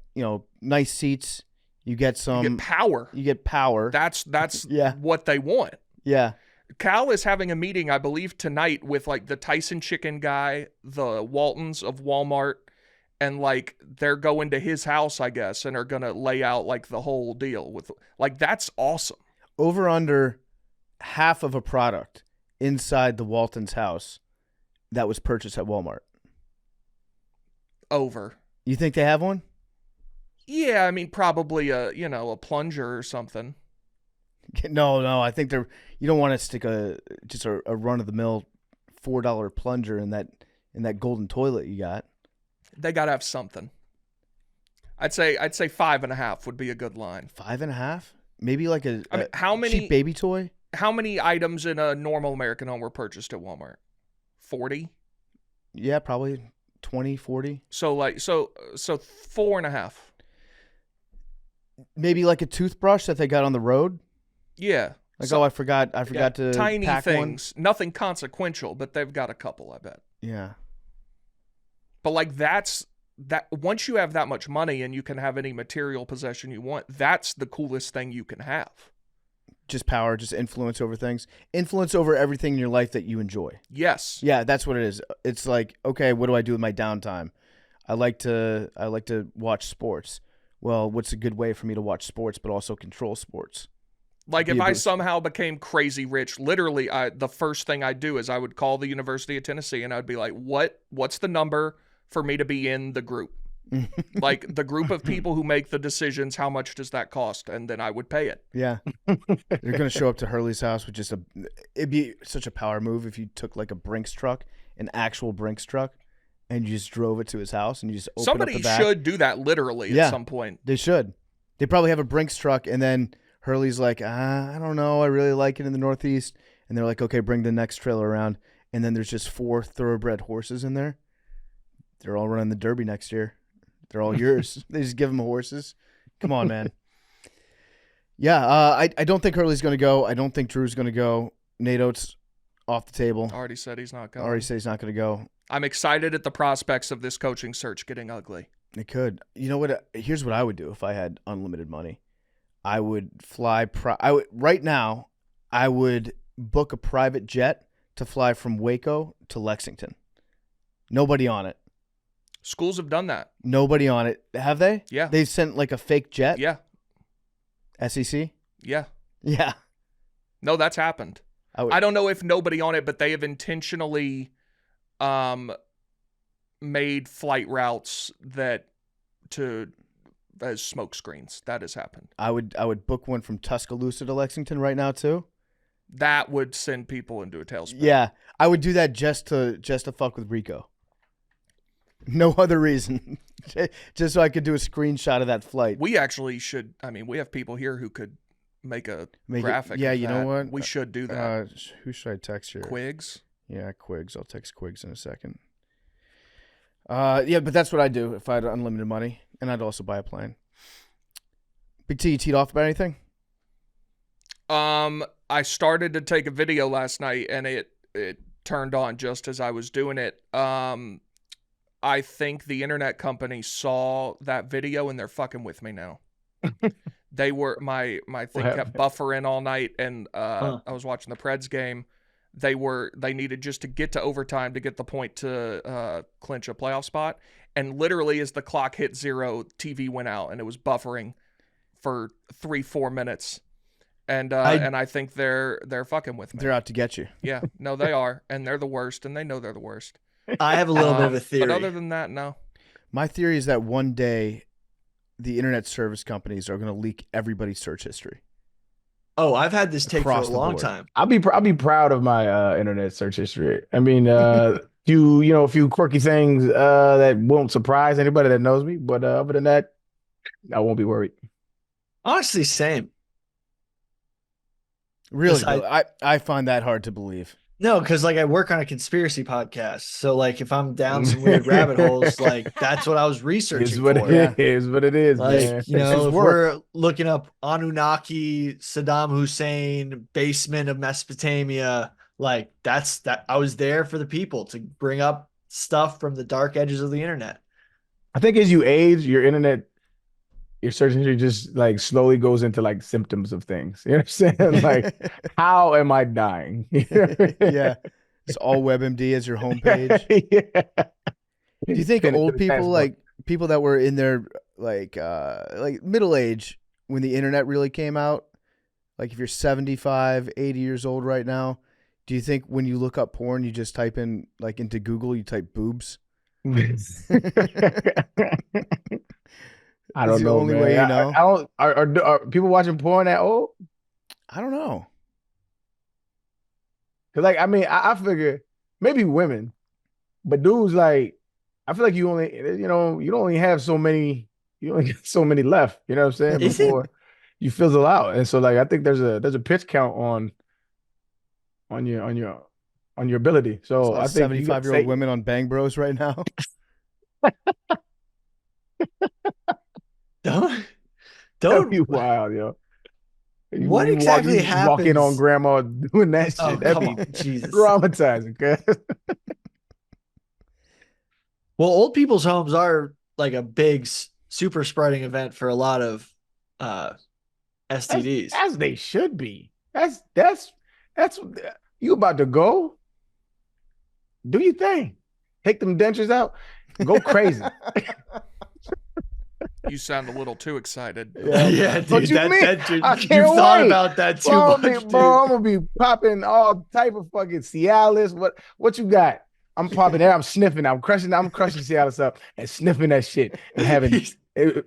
nice seats. You get some. You get power. You get power. That's yeah. what they want. Yeah. Cal is having a meeting, I believe, tonight with like the Tyson Chicken guy, the Waltons of Walmart, and like they're going to his house, I guess, and are gonna lay out like the whole deal with like that's awesome. Over under half of a product inside the Waltons' house that was purchased at Walmart. Over. You think they have one? Yeah, I mean probably a plunger or something. No. I think you don't want to stick a run of the mill $4 plunger in that golden toilet you got. They gotta have something. I'd say 5.5 would be a good line. 5.5? Maybe like how many cheap baby toy? How many items in a normal American home were purchased at Walmart? 40? Yeah, probably 20, 40. So 4.5. Maybe like a toothbrush that they got on the road. Yeah. Like, I forgot to tiny pack things, one. Nothing consequential, but they've got a couple, I bet. Yeah. But like that. Once you have that much money and you can have any material possession you want, that's the coolest thing you can have. Just power, just influence over things, influence over everything in your life that you enjoy. Yes. Yeah, that's what it is. It's like, okay, what do I do with my downtime? I like to watch sports. Well, what's a good way for me to watch sports but also control sports? Like if I somehow became crazy rich, literally, the first thing I'd do is I would call the University of Tennessee and I'd be like, what's the number for me to be in the group. Like the group of people who make the decisions, how much does that cost? And then I would pay it. Yeah. They're going to show up to Hurley's house with just it'd be such a power move if you took like a Brinks truck, an actual Brinks truck, and you just drove it to his house and you just opened up the back. Somebody should do that literally at some point. They should. They probably have a Brinks truck, and then Hurley's like, I don't know, I really like it in the Northeast. And they're like, okay, bring the next trailer around. And then there's just 4 thoroughbred horses in there. They're all running the Derby next year. They're all yours. They just give them horses. Come on, man. Yeah, I don't think Hurley's going to go. I don't think Drew's going to go. Nate Oates off the table. Already said he's not going. Already said he's not going to go. I'm excited at the prospects of this coaching search getting ugly. It could. You know what? Here's what I would do if I had unlimited money. I would fly. Right now, I would book a private jet to fly from Waco to Lexington. Nobody on it. Schools have done that. Nobody on it. Have they? Yeah. They've sent like a fake jet? Yeah. SEC? Yeah. Yeah. No, that's happened. I don't know if nobody on it, but they have intentionally made flight routes as smoke screens. That has happened. I would book one from Tuscaloosa to Lexington right now too. That would send people into a tailspin. Yeah. I would do that just to fuck with Rico. No other reason. Just so I could do a screenshot of that flight. We actually should. I mean, we have people here who could make a graphic. Yeah, of you that. know what? We should do that. Who should I text here? Quigs? Yeah, Quigs. I'll text Quigs in a second. Yeah, but that's what I'd do if I had unlimited money, and I'd also buy a plane. Big T, you teed off about anything? I started to take a video last night, and it turned on just as I was doing it. I think the internet company saw that video and they're fucking with me now. They were my thing kept buffering all night, and I was watching the Preds game. They needed just to get to overtime to get the point to clinch a playoff spot, and literally as the clock hit 0, TV went out and it was buffering for 3-4 minutes. And I think they're fucking with me. They're out to get you. Yeah, no, they are, and they're the worst, and they know they're the worst. I have a little bit of a theory. But other than that, no. My theory is that one day the internet service companies are going to leak everybody's search history. Oh, I've had this take for a Across the long board. time. I'll be proud of my internet search history. I mean, a few quirky things that won't surprise anybody that knows me, but other than that, I won't be worried. Honestly, same. Really? Yes, I find that hard to believe. No, because like I work on a conspiracy podcast, so like if I'm down some weird rabbit holes, like that's what I was researching It's what for. it is. What it is, Like, man. you know, It's if work. we're looking up Anunnaki, Saddam Hussein, basement of Mesopotamia, like that's that. I was there for the people to bring up stuff from the dark edges of the internet. I think as you age, your search history just like slowly goes into like symptoms of things. You know what I'm saying? Like, how am I dying? Yeah. It's all WebMD as your homepage. Yeah. Do you think old people, like people that were in their like middle age when the internet really came out, like if you're 75, 80 years old right now, do you think when you look up porn, you just type in like into Google, you type boobs? I don't know. The only man. way you know. I don't. Are people watching porn that old? I don't know. Cause like I mean I figure maybe women, but dudes like I feel like you don't only have so many. You only get so many left. You know what I'm saying? Is it? Before you fizzle out, and so like I think there's a pitch count on your ability. So I think 75-year-old women on Bang Bros right now. That'd be wild, yo. What exactly happens? Walking on grandma doing that shit. Oh, That'd come be on, Jesus. traumatizing. Cause Well, old people's homes are like a big super spreading event for a lot of STDs. as they should be. That's you about to go. Do your thing. Take them dentures out. Go crazy. You sound a little too excited. Yeah, dude. What you mean? I You've can't thought wait. about that too Bro, much, dude. I'm gonna be popping all type of fucking Cialis. What you got? I'm popping there. I'm sniffing. I'm crushing Seattle stuff and sniffing that shit and having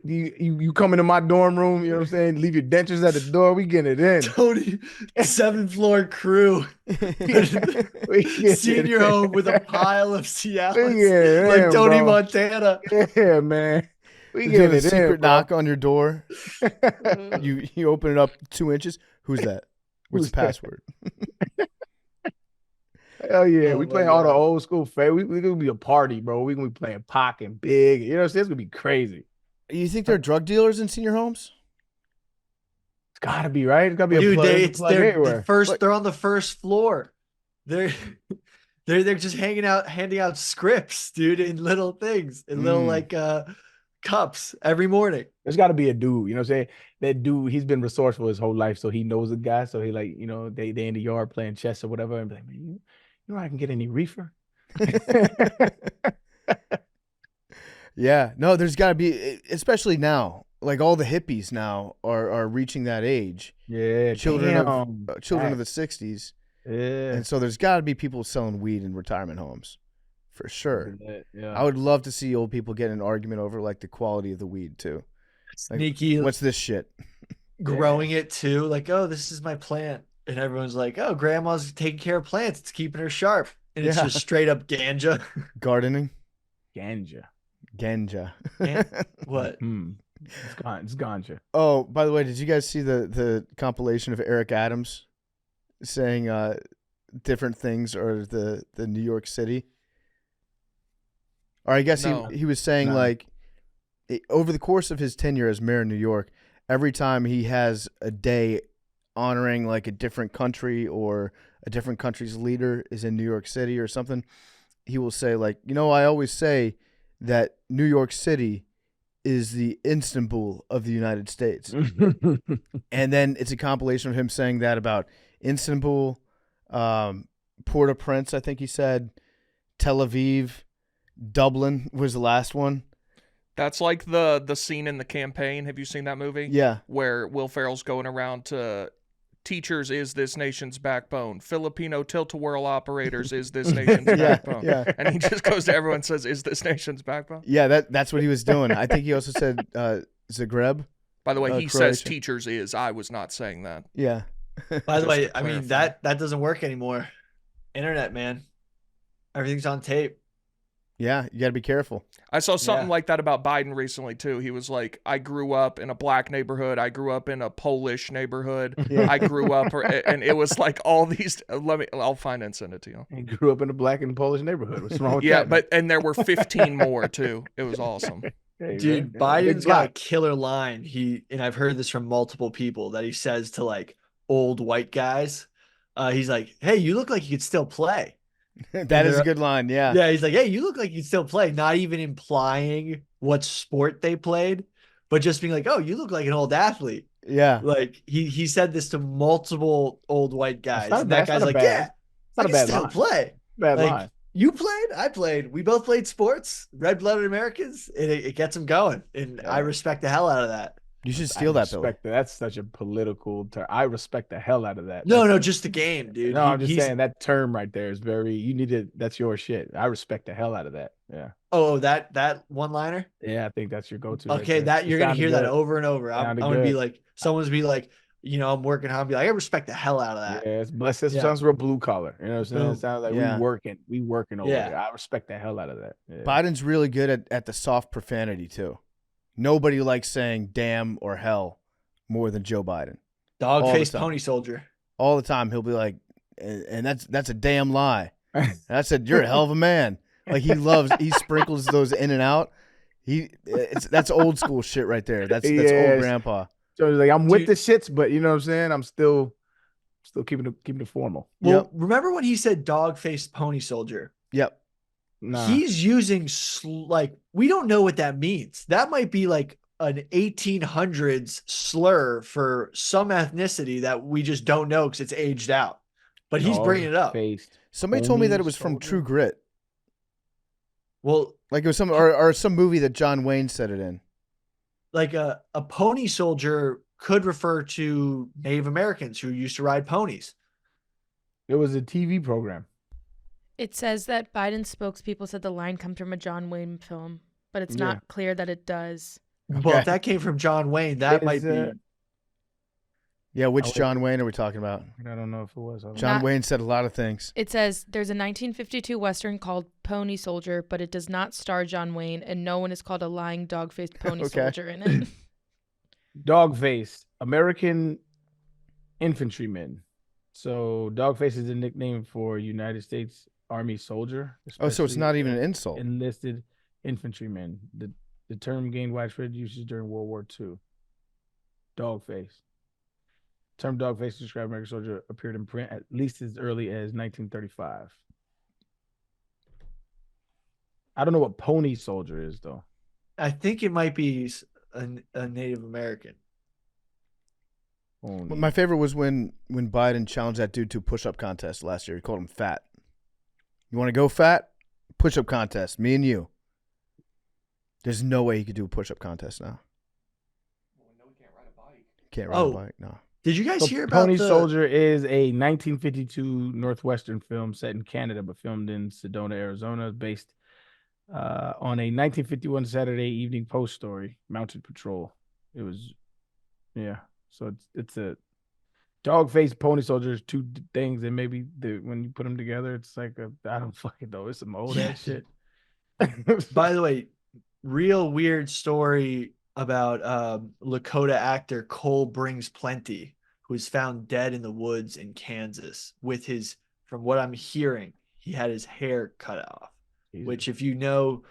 you come into my dorm room. You know what I'm saying? Leave your dentures at the door. We get it in. Tony, 7th floor crew, We get senior it in. home with a pile of Cialis, We get it like in, Tony bro. Montana. Yeah, man. We Doing get a it secret in, bro. knock on your door. You open it up 2 inches. Who's that? What's Who's the that? password? Hell yeah. Oh We my playing all the God. old school favorite. We gonna be a party, bro. We gonna be playing Pac and Big. You know what I'm saying? It's gonna be crazy. You think there are drug dealers in senior homes? It's gotta be, right? It's gotta be a Dude, plug, there's a plug everywhere. they're on the first floor. They're they're just hanging out, handing out scripts, dude, in little things, in little like cups every morning. There's gotta be a dude, you know what I'm saying? That dude, he's been resourceful his whole life, so he knows a guy. So he like, they in the yard playing chess or whatever, and be like, man, you know I can get any reefer? Yeah. No, there's got to be, especially now. Like all the hippies now are reaching that age. Yeah, Children damn. of the 60s. Yeah. And so there's got to be people selling weed in retirement homes. For sure. Yeah. I would love to see old people get in an argument over like the quality of the weed too. Like, Sneaky what's this shit? growing it too. Like, oh, this is my plant. And everyone's like, oh, grandma's taking care of plants. It's keeping her sharp. And it's Yeah. just straight up ganja. Gardening? Ganja. Ganja. What? It's ganja. Oh, by the way, did you guys see the compilation of Eric Adams saying different things or the New York City? Or I guess No. he was saying No. like over the course of his tenure as mayor of New York, every time he has a day honoring like a different country or a different country's leader is in New York City or something, he will say like, I always say that New York City is the Istanbul of the United States. And then it's a compilation of him saying that about Istanbul, Port-au-Prince, I think he said, Tel Aviv, Dublin was the last one. That's like the scene in The Campaign. Have you seen that movie? Yeah. Where Will Ferrell's going around to teachers is this nation's backbone. Filipino tilt-a-whirl operators is this nation's backbone. Yeah. And he just goes to everyone and says, is this nation's backbone? Yeah, that's what he was doing. I think he also said Zagreb. By the way, he says Croatia. teachers is. I was not saying that. Yeah. By the Just way, to I mean, clarify. that doesn't work anymore. Internet, man. Everything's on tape. Yeah, you got to be careful. I saw something Yeah. like that about Biden recently, too. He was like, I grew up in a black neighborhood. I grew up in a Polish neighborhood. Yeah. I grew up, and it was like all these. I'll find it and send it to you. He grew up in a black and Polish neighborhood. What's wrong with Yeah, that? and there were 15 more, too. It was awesome. Hey, Dude, man. Biden's Big got a block. killer line. And I've heard this from multiple people that he says to like old white guys. He's like, hey, you look like you could still play. That is a good line. Yeah. Yeah, he's like, hey, you look like you could still play. Not even implying what sport they played, but just being like, oh, you look like an old athlete. Yeah. Like he said this to multiple old white guys. not And bad- that it's guy's not a like, bad- yeah, It's not I a can bad still line. play. Bad Like, line. you played, I played. We both played sports, red-blooded Americans, and it gets them going. And I Yeah. respect the hell out of that. You should steal that, Billy. Billy. That's such a political term. I respect the hell out of that. No, just the game, dude. No, I'm just He's- saying that term right there is very. You need to. That's your shit. I respect the hell out of that. Yeah. Oh, that one-liner. Yeah, I think that's your go-to. right Okay, there. that It you're gonna sounded hear that good. over and over. I'm Sounded gonna be good. like, someone's be like, I'm working hard. Be like, I respect the hell out of that. Yeah, it's blessed. It Yeah. sounds real blue collar. You know what I'm saying? Boom. It sounds like Yeah. we working over Yeah. there. I respect the hell out of that. Yeah. Biden's really good at the soft profanity too. Nobody likes saying damn or hell more than Joe Biden. Dog All the faced time. pony soldier. All the time he'll be like, and that's a damn lie. And I said, you're a hell of a man. Like he sprinkles those in and out. That's old school shit right there. That's old Yes. grandpa. So it's like I'm with Dude. the shits, but you know what I'm saying? I'm still keeping it formal. Well, Yep. remember when he said dog faced pony soldier? Yep. Nah. He's using like, we don't know what that means. That might be like an 1800s slur for some ethnicity that we just don't know because it's aged out. But he's bringing it up. Dog-faced Somebody told me that pony it was from soldier? True Grit. Well, Like it was or some movie that John Wayne said it in. like a pony soldier could refer to Native Americans who used to ride ponies. It was a TV program. It says that Biden's spokespeople said the line comes from a John Wayne film, but it's not clear that it does. Well, if that came from John Wayne, that might be. Yeah, which John Wayne are we talking about? I don't know if it was. John Wayne said a lot of things. It says there's a 1952 Western called Pony Soldier, but it does not star John Wayne, and no one is called a lying dog-faced pony soldier in it. Dog-faced, American infantryman. So dog-face is a nickname for United States Army soldier. Oh, so it's not even an insult. Enlisted infantryman. The term gained widespread usage during World War II. Dog-face. Term dog-face to describe American soldier appeared in print at least as early as 1935. I don't know what pony soldier is, though. I think it might be a Native American. Well, my favorite was when Biden challenged that dude to a push-up contest last year. He called him fat. You want to go fat? Push-up contest. Me and you. There's no way he could do a push-up contest now. Well, we know he can't ride a bike. Can't ride a bike, no. Did you guys hear about Pony Soldier is a 1952 Northwestern film set in Canada but filmed in Sedona, Arizona, based on a 1951 Saturday Evening Post story, Mounted Patrol. It was, so it's a dog-faced pony soldier is two things, and maybe when you put them together, it's like I don't fucking know. It's some old ass shit. By the way, real weird story about Lakota actor Cole Brings Plenty, who was found dead in the woods in Kansas with his, from what I'm hearing, he had his hair cut off. Jesus. Which, if you know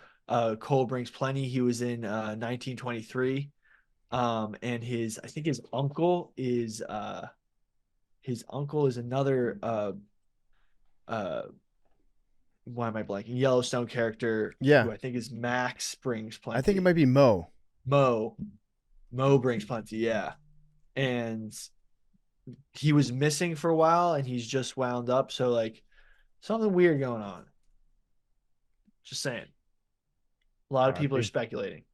Cole Brings Plenty, he was in 1923, and I think his uncle is another why am I blanking? Yellowstone character. Yeah, who I think is Max Brings Plenty. I think it might be Mo Brings Plenty, yeah. And he was missing for a while, and he's just wound up. So, like, something weird going on. Just saying. A lot of people are speculating.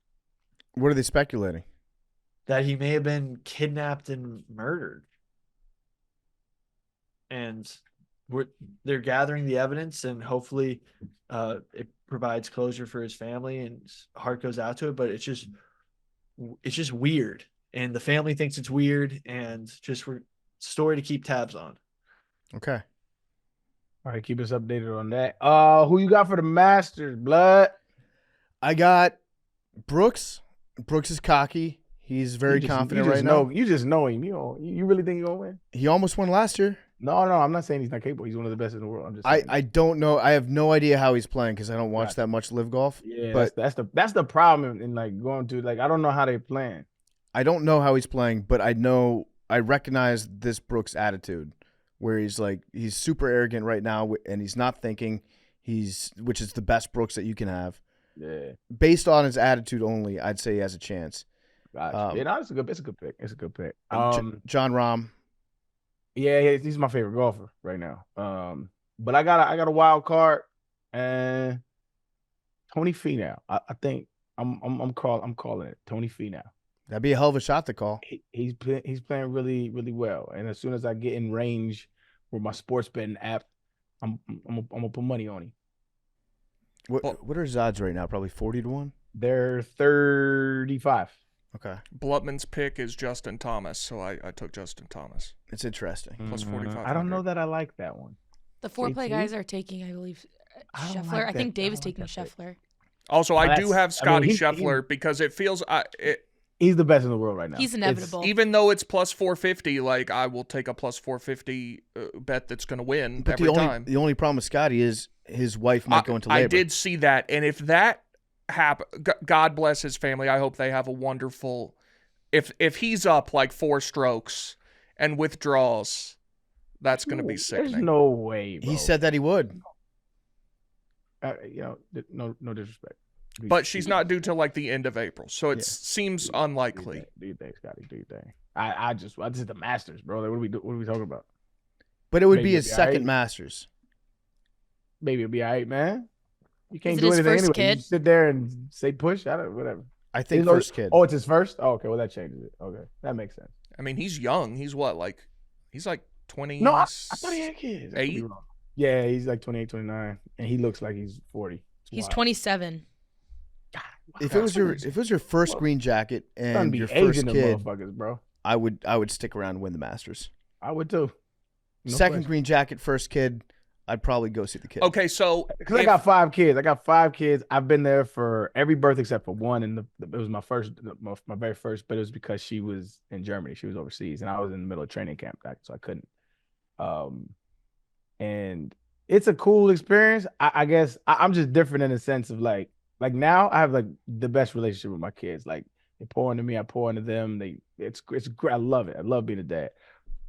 What are they speculating? That he may have been kidnapped and murdered. And they're gathering the evidence, and hopefully it provides closure for his family, and his heart goes out to it. But it's just weird, and the family thinks it's weird, and just story to keep tabs on. Okay. All right, keep us updated on that. Who you got for the Masters, blood? I got Brooks. Brooks is cocky. He's very confident right now. You just know him. You really think he's gonna win? He almost won last year. No, I'm not saying he's not capable. He's one of the best in the world. I'm just saying. I don't know. I have no idea how he's playing because I don't watch that much live golf. Yeah, but that's the problem in like going to, like, I don't know how they're playing. I don't know how he's playing, but I recognize this Brooks attitude where he's super arrogant right now, and he's not thinking. Which is the best Brooks that you can have. Yeah. Based on his attitude only, I'd say he has a chance. Gotcha. It's a good pick. It's a good pick. John Rahm. Yeah, he's my favorite golfer right now. But I got a wild card, and Tony Finau. I think I'm calling it Tony Finau. That'd be a hell of a shot to call. He's playing really, really well, and as soon as I get in range with my sports betting app, I'm gonna put money on him. What are his odds right now? Probably 40-1. They're 35. Okay. Blutman's pick is Justin Thomas, so I took Justin Thomas. It's interesting. Plus 45. I don't know that I like that one. The foreplay guys are taking, I believe, Scheffler. I think Dave is taking Scheffler. Also, I do have Scotty Scheffler because it feels he's the best in the world right now. He's inevitable. Even though it's plus 450, like, I will take a plus 450 bet that's going to win every time. The only problem with Scotty is his wife might go into labor. I did see that, and if that happen, God bless his family. I hope they have a wonderful. If he's up like 4 strokes and withdraws, that's going to be sickening. There's no way, bro. He said that he would. No disrespect. But she's not due till like the end of April, so it seems unlikely. Do you think, Scotty? Do you think? I just did the Masters, bro. Like, what are we talking about? But it would be his second Masters. Maybe it'll be all right, man. You can't Is it do his anything first anyway. kid? You sit there and say push. Whatever. I think first kid. Oh, it's his first? Oh, okay. Well, that changes it. Okay. That makes sense. I mean, he's young. He's what, he's like 20. No, I thought he had kids. 8. Yeah, he's like 28, 29, and he looks like he's 40. It's He's wild. 27. If it was your first green jacket Son and be your first aging them kid, motherfuckers, bro. I would stick around and win the Masters. I would too. No Second question. green jacket, first kid, I'd probably go see the kid. Okay, so Because I got 5 kids. I've been there for every birth except for one, and it was my very first. But it was because she was in Germany. She was overseas, and I was in the middle of training camp, so I couldn't. And it's a cool experience. I guess I'm just different in the sense of like now I have like the best relationship with my kids. Like they pour into me, I pour into them. It's great. I love it. I love being a dad.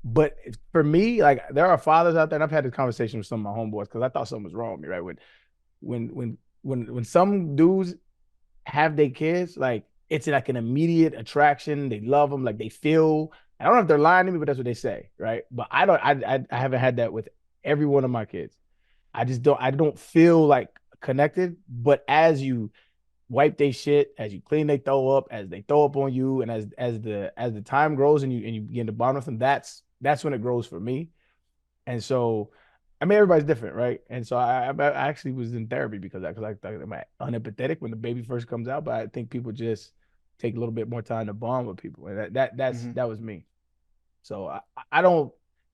But for me, like there are fathers out there, and I've had this conversation with some of my homeboys because I thought something was wrong with me, right? When some dudes have their kids, like it's like an immediate attraction. They love them, like they feel. I don't know if they're lying to me, but that's what they say, right? But I don't. I haven't had that with every one of my kids. I just don't. I don't feel like connected. But as you wipe their shit, as you clean they throw up, as they throw up on you, and as the time grows and you begin to bond with them, that's when it grows for me. And so, I mean, everybody's different, right? And so I actually was in therapy because I am unempathetic when the baby first comes out, but I think people just take a little bit more time to bond with people, and that was me. So I don't.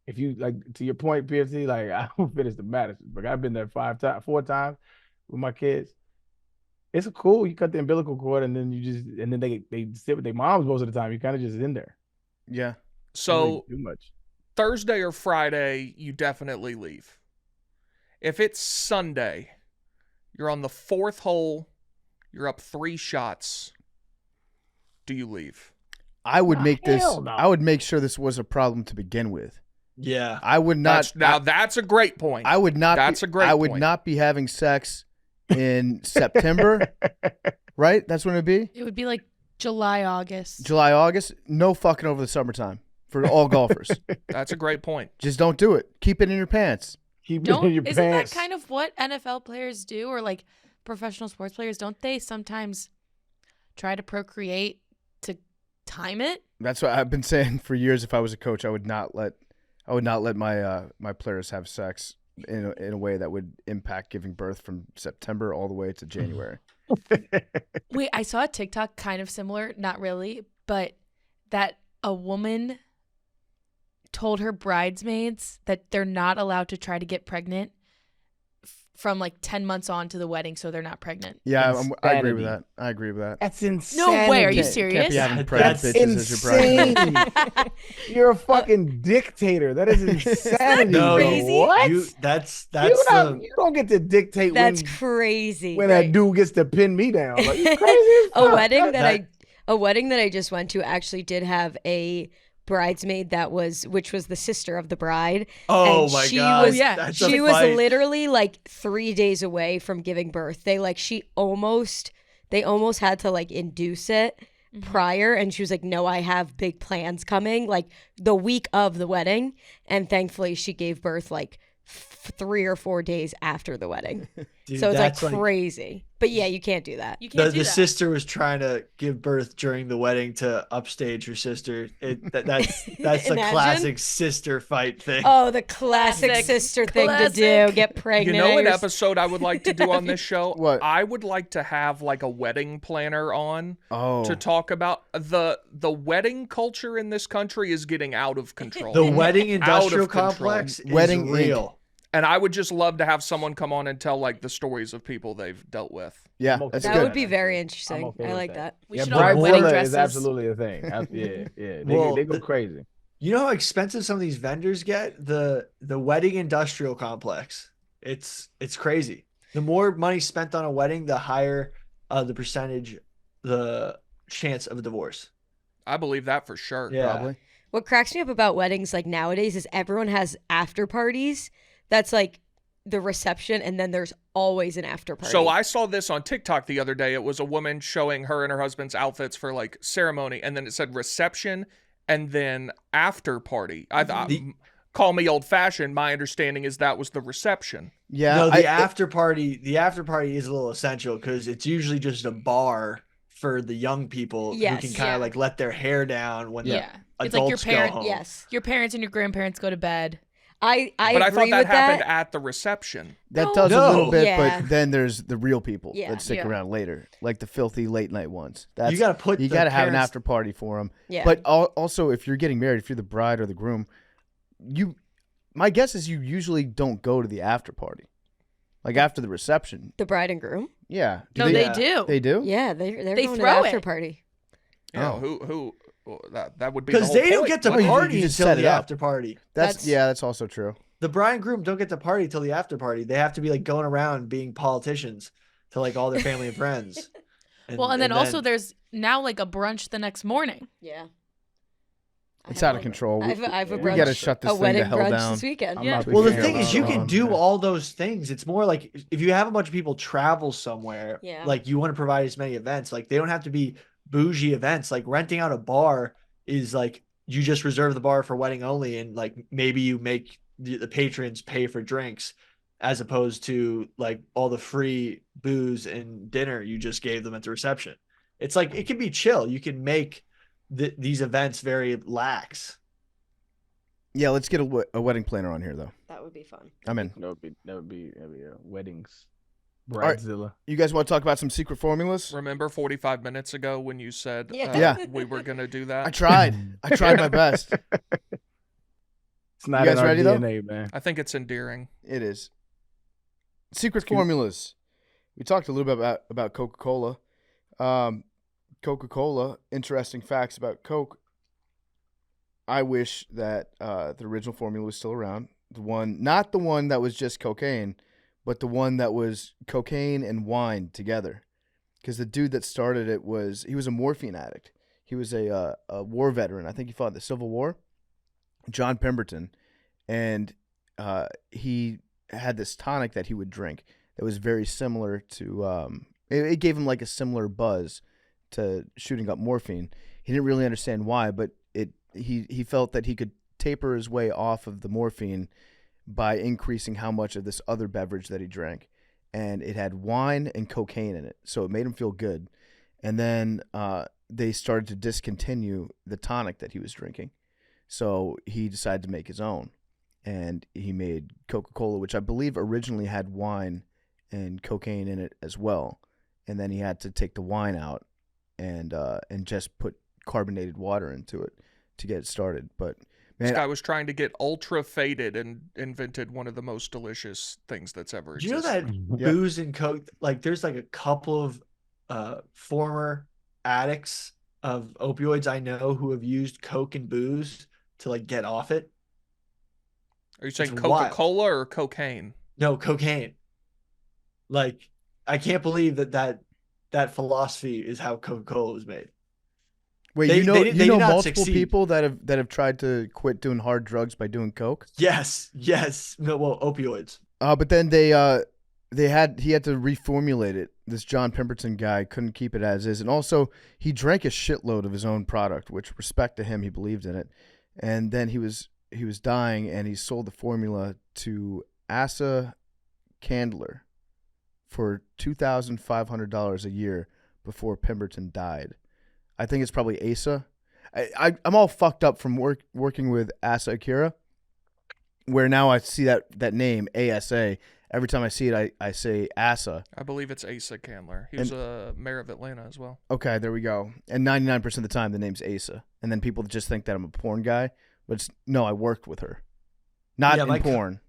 If you like to your point, PFT, like I don't finish the matters, but I've been there 4 times with my kids. It's cool. You cut the umbilical cord, and then they sit with their moms most of the time. You kind of just in there. Yeah. So really too much. Thursday or Friday, you definitely leave. If it's Sunday, you're on the 4th hole, you're up 3 shots. Do you leave? I would make this. hell no. I would make sure this was a problem to begin with. Yeah. I would not. That's a great point. I would not. That's a great I would point. not be having sex in September. Right? That's when it'd be. It would be like July, August. July, August. No fucking over the summertime for all golfers. That's a great point. Just don't do it. Keep it in your pants. Keep it in your Isn't pants. that kind of what NFL players do, or like professional sports players? Don't they sometimes try to procreate to time it? That's what I've been saying for years. If I was a coach, I would not let my my players have sex in a way that would impact giving birth from September all the way to January. Wait, I saw a TikTok kind of similar, not really, but that a woman told her bridesmaids that they're not allowed to try to get pregnant from like 10 months on to the wedding, so they're not pregnant. Yeah, I agree with Insanity. that. I agree with that. That's insane. No way, are you Can't serious? be having pregnant That's bitches as your bride. insane. You're a fucking dictator. That is insanity. No, bro. crazy? What? That's You don't get to dictate That's when crazy. that dude gets to pin me down. Like, you crazy as a fuck. wedding That- a wedding that I just went to actually did have a bridesmaid which was the sister of the bride. Oh and my she god. was- That's a She was fight. literally like 3 days away from giving birth. They almost had to like induce it prior, and she was like, no, I have big plans coming like the week of the wedding, and thankfully she gave birth like 3 or 4 days after the wedding. Dude, So it's like that's crazy. But yeah, you can't do that. You can't do the that. sister was trying to give birth during the wedding to upstage her sister. That's a Imagine. classic sister fight thing. Oh, the classic Classic. sister thing to do. Classic. Get pregnant. You know an You're- episode I would like to do on this show? What? I would like to have like a wedding planner on Oh, to talk about the wedding culture in this country is getting out of control. The wedding Out of industrial control. complex is Wedding Inc. real. And I would just love to have someone come on and tell like the stories of people they've dealt with. yeah, I'm okay that's with That good. would be very I'm interesting. okay I with like that. We Yeah, should all wear bride wedding is dresses. absolutely a thing. Yeah. Well, They go crazy. You know how expensive some of these vendors get? The wedding industrial complex. It's crazy. The more money spent on a wedding, the higher the percentage, the chance of a divorce. I believe that for sure. Yeah. Probably. What cracks me up about weddings like nowadays is everyone has after parties. That's like the reception, and then there's always an after party. So I saw this on TikTok the other day. It was a woman showing her and her husband's outfits for like ceremony, and then it said reception and then after party. Call me old fashioned. My understanding is that was the reception. Yeah, No, the after party is a little essential because it's usually just a bar for the young people Yes. who can kind of Yeah. like let their hair down when Yeah. the It's like your adults go parent- home. yes. Your parents and your grandparents go to bed. I But I agree thought that with happened that. at the reception. That No. does a little No. bit, Yeah. but then there's the real people Yeah. that stick Yeah. around later, like the filthy late night ones. That's You gotta put you the got to have an parents- after party for them. Yeah. But also, if you're getting married, if you're the bride or the groom, my guess is you usually don't go to the after party, like after the reception. The bride and groom. Yeah. No, they, they Yeah. do. They do. Yeah, they're They going to throw the after it. party. Yeah, Oh. that would be the Because whole they don't point. get to Oh, you party just until set it the up. after party. That's yeah. That's also true. The bride and groom don't get to party till the after party. They have to be like going around being politicians to like all their family and friends. Well, and then also there's now like a brunch the next morning. Yeah. It's out of control. I've a We got to brunch- shut this a thing wedding the hell brunch down. this weekend. I'm Yeah. not a big well, the fan thing of is, you alcohol. can do all those things. It's more like if you have a bunch of people travel somewhere, Yeah. like you want to provide as many events. Like they don't have to be bougie events. Like renting out a bar is like you just reserve the bar for wedding only, and like maybe you make the patrons pay for drinks, as opposed to like all the free booze and dinner you just gave them at the reception. It's like it can be chill. You can make these events very lax. Yeah, let's get a wedding planner on here though. That would be fun. I'm in. That would be weddings. right. Bridezilla. You guys want to talk about some secret formulas? Remember 45 minutes ago when you said Yeah. Yeah. we were going to do that? I tried. I tried my best. It's not You in guys our ready, though? DNA, man. I think it's endearing. It is. Secret formulas. We talked a little bit about Coca-Cola. Coca-Cola, interesting facts about Coke. I wish that the original formula was still around. Not the one that was just cocaine, but the one that was cocaine and wine together. Because the dude that started it he was a morphine addict. He was a war veteran. I think he fought in the Civil War. John Pemberton, and he had this tonic that he would drink that was very similar to it gave him like a similar buzz to shooting up morphine. He didn't really understand why, but he felt that he could taper his way off of the morphine by increasing how much of this other beverage that he drank, and it had wine and cocaine in it, so it made him feel good. And then they started to discontinue the tonic that he was drinking. So he decided to make his own, and he made Coca-Cola, which I believe originally had wine and cocaine in it as well. And then he had to take the wine out and just put carbonated water into it to get it started. But This man, guy was trying to get ultra faded and invented one of the most delicious things that's ever Do you know existed. that Yeah. booze and Coke, like there's like a couple of former addicts of opioids I know who have used Coke and booze to like get off it? Are you saying It's wild. Coca-Cola or cocaine? No, cocaine. Like I can't believe that philosophy is how Coca-Cola was made. wait, they you know did not multiple succeed. people that have tried to quit doing hard drugs by doing coke. Yes. No, well, opioids. But then he had to reformulate it. This John Pemberton guy couldn't keep it as is, and also he drank a shitload of his own product, which respect to him, he believed in it. And then he was dying, and he sold the formula to Asa Candler for $2,500 a year before Pemberton died. I think it's probably Asa. I'm all fucked up from working with Asa Akira, where now I see that name ASA. Every time I see it, I say Asa. I believe it's Asa Candler. He was a mayor of Atlanta as well. Okay, there we go. And 99% of the time, the name's Asa. And then people just think that I'm a porn guy. But no, I worked with her. Not Yeah, in porn.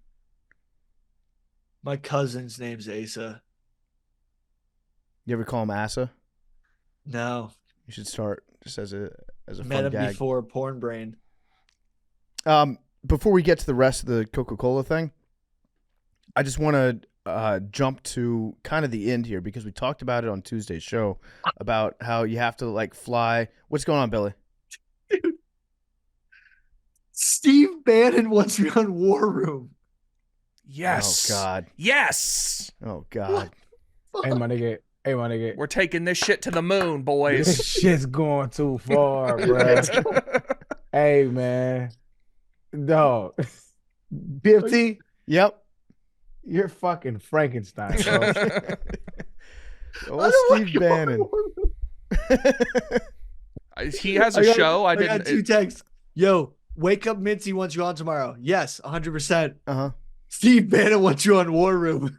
My cousin's name's Asa. You ever call him Asa? No. You should start just as a Met fun him gag. before Porn Brain. Before we get to the rest of the Coca-Cola thing, I just want to jump to kind of the end here because we talked about it on Tuesday's show about how you have to like fly. What's going on, Billy? Steve Bannon wants me on War Room. Yes. Oh God. Yes. Oh God. Hey, my nigga. We're taking this shit to the moon, boys. This shit's going too far, bro. Hey, man. Dog. BFT, Yep. you're fucking Frankenstein, bro. Oh, Steve Bannon. He has a show. I got two didn't. texts. Yo, Wake Up Mincy wants you on tomorrow. Yes, 100%. Uh-huh. Steve Bannon wants you on War Room.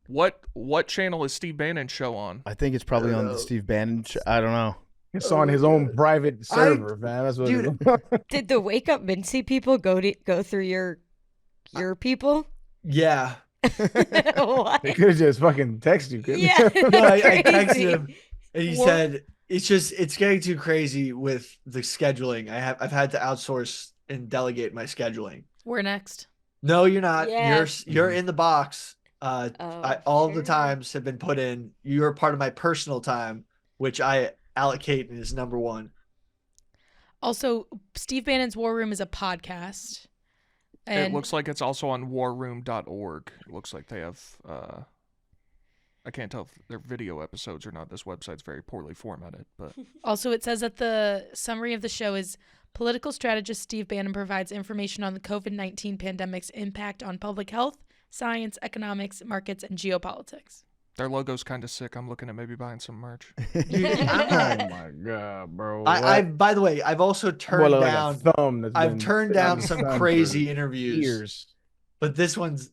What channel is Steve Bannon's show on? I think it's probably I don't on the know. Steve Bannon show. I don't know. It's on his own private server, man. That's what Dude. Did the Wake Up Mincy people go through your people? Yeah. What? They could have just fucking texted you, couldn't Yeah. they? No, I Crazy. texted him and he What? said it's getting too crazy with the scheduling. I've had to outsource and delegate my scheduling. We're next. No, you're not. Yeah. You're in the box. Oh, All of the sure. times have been put in. You're part of my personal time, which I allocate as number one. Also, Steve Bannon's War Room is a podcast. It looks like it's also on warroom.org. It looks like they have I can't tell if they're video episodes or not. This website's very poorly formatted, but Also, it says that the summary of the show is political strategist Steve Bannon provides information on the COVID-19 pandemic's impact on public health, science, economics, markets, and geopolitics. their logo's kind of sick. I'm looking at maybe buying some merch. Dude, I'm Oh not- my god, bro. I by the way, I've also turned Well, like down. a thumb that's I've been turned sitting down on the some sun for crazy interviews, years. but this one's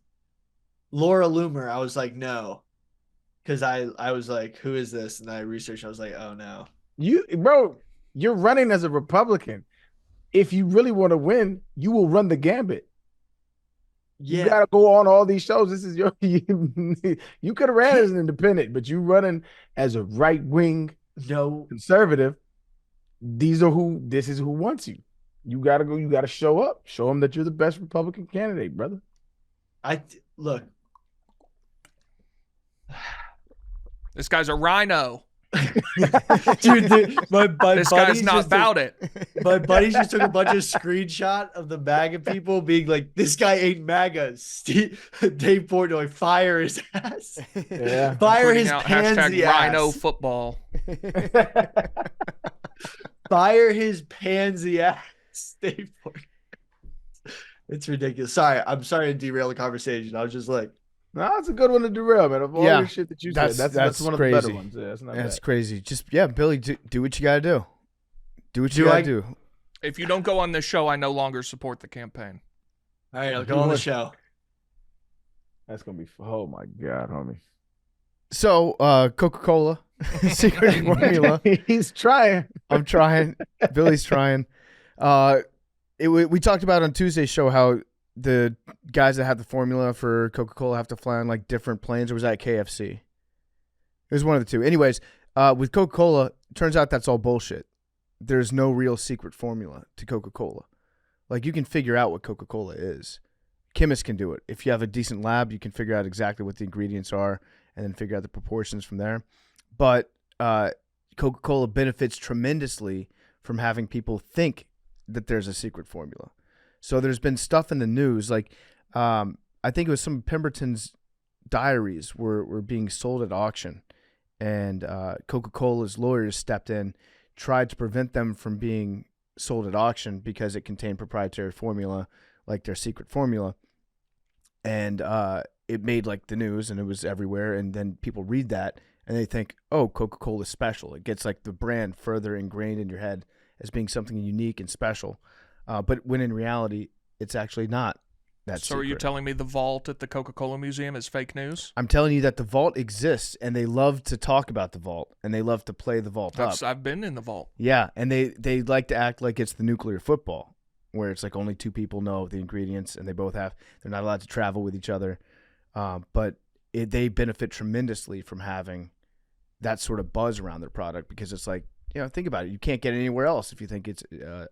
Laura Loomer. I was like, no, because I was like, who is this? And I researched. I was like, oh no. You're running as a Republican. If you really want to win, you will run the gambit. You Yeah, gotta go on all these shows. This is your you could have ran as an independent, but you running as a right wing no. conservative. This is who wants you. You gotta go, you gotta show up. Show them that you're the best Republican candidate, brother. Look. This guy's a rhino. Dude, my This buddies guy's not just about it. My buddies just took a bunch of screenshot of the MAGA people being like, "This guy ain't MAGA." Dave Portnoy, fire his ass. Yeah. Fire Putting his out pansy hashtag rhino ass. football. Fire his pansy ass. Dave Portnoy. It's ridiculous. I'm sorry to derail the conversation. I was just like, No, that's a good one to derail, man. Of all Yeah. the shit that you said, that's one of the crazy. better ones. Yeah, that's not That's bad. crazy. Just Billy, do what you gotta do. Do what you Do gotta I- do. If you don't go on this show, I no longer support the campaign. all right, I'll go on the show. That's gonna be. Oh my god, homie. So, Coca-Cola, secret formula. He's trying. I'm trying. Billy's trying. We talked about on Tuesday's show how the guys that have the formula for Coca-Cola have to fly on like different planes, or was that KFC? It was one of the two. Anyways, with Coca-Cola, turns out that's all bullshit. There's no real secret formula to Coca-Cola. Like, you can figure out what Coca-Cola is. Chemists can do it. If you have a decent lab, you can figure out exactly what the ingredients are and then figure out the proportions from there. But Coca-Cola benefits tremendously from having people think that there's a secret formula. So there's been stuff in the news, like I think it was some of Pemberton's diaries were being sold at auction, and Coca-Cola's lawyers stepped in, tried to prevent them from being sold at auction because it contained proprietary formula, like their secret formula. And it made like the news, and it was everywhere. And then people read that and they think, oh, Coca-Cola is special. It gets like the brand further ingrained in your head as being something unique and special. But when in reality, it's actually not that So are you secret. telling me the vault at the Coca-Cola Museum is fake news? I'm telling you that the vault exists, and they love to talk about the vault, and they love to play the vault up. I've been in the vault. Yeah, and they like to act like it's the nuclear football, where it's like only two people know the ingredients, and they're not allowed to travel with each other. But they benefit tremendously from having that sort of buzz around their product, because it's like, think about it. You can't get it anywhere else if you think it's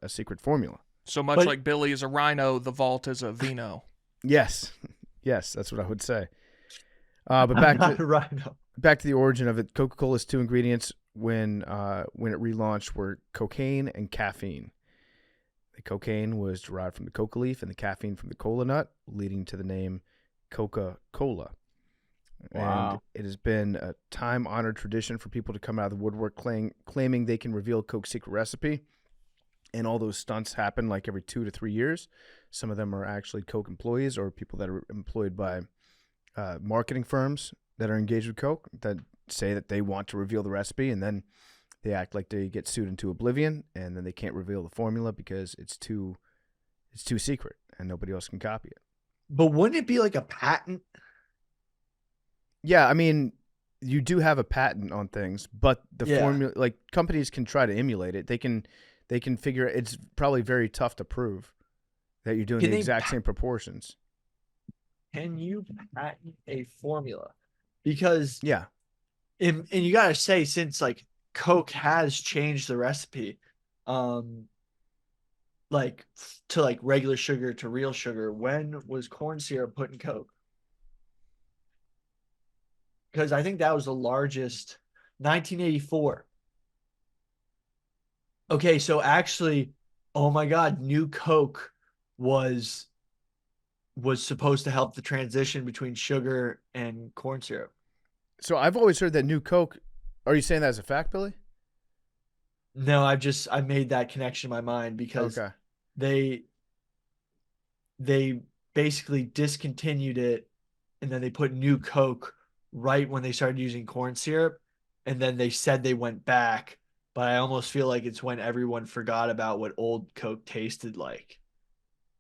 a secret formula. So much But- like Billy is a rhino, the vault is a vino. Yes, yes, that's what I would say. But I'm not a rhino. back to the origin of it. Coca-Cola's two ingredients when it relaunched were cocaine and caffeine. The cocaine was derived from the coca leaf and the caffeine from the cola nut, leading to the name Coca-Cola. Wow. And it has been a time-honored tradition for people to come out of the woodwork claiming they can reveal Coke's secret recipe. And all those stunts happen like every 2 to 3 years. Some of them are actually Coke employees or people that are employed by marketing firms that are engaged with Coke that say that they want to reveal the recipe, and then they act like they get sued into oblivion, and then they can't reveal the formula because it's too It's too secret, and nobody else can copy it. But wouldn't it be like a patent? Yeah, I mean, you do have a patent on things, but the Yeah. formula, like companies can try to emulate it. They can figure it's probably very tough to prove that you're doing Can the they exact same proportions. Can you patent a formula? Because Yeah. and you gotta say, since like Coke has changed the recipe, like to like regular sugar to real sugar, when was corn syrup put in Coke? Because I think that was the largest, 1984. Okay, so actually, oh my God, new Coke was supposed to help the transition between sugar and corn syrup. So I've always heard that new Coke. Are you saying that as a fact, Billy? No, I made that connection in my mind because Okay. they basically discontinued it, and then they put new Coke right when they started using corn syrup, and then they said they went back, but I almost feel like it's when everyone forgot about what old Coke tasted like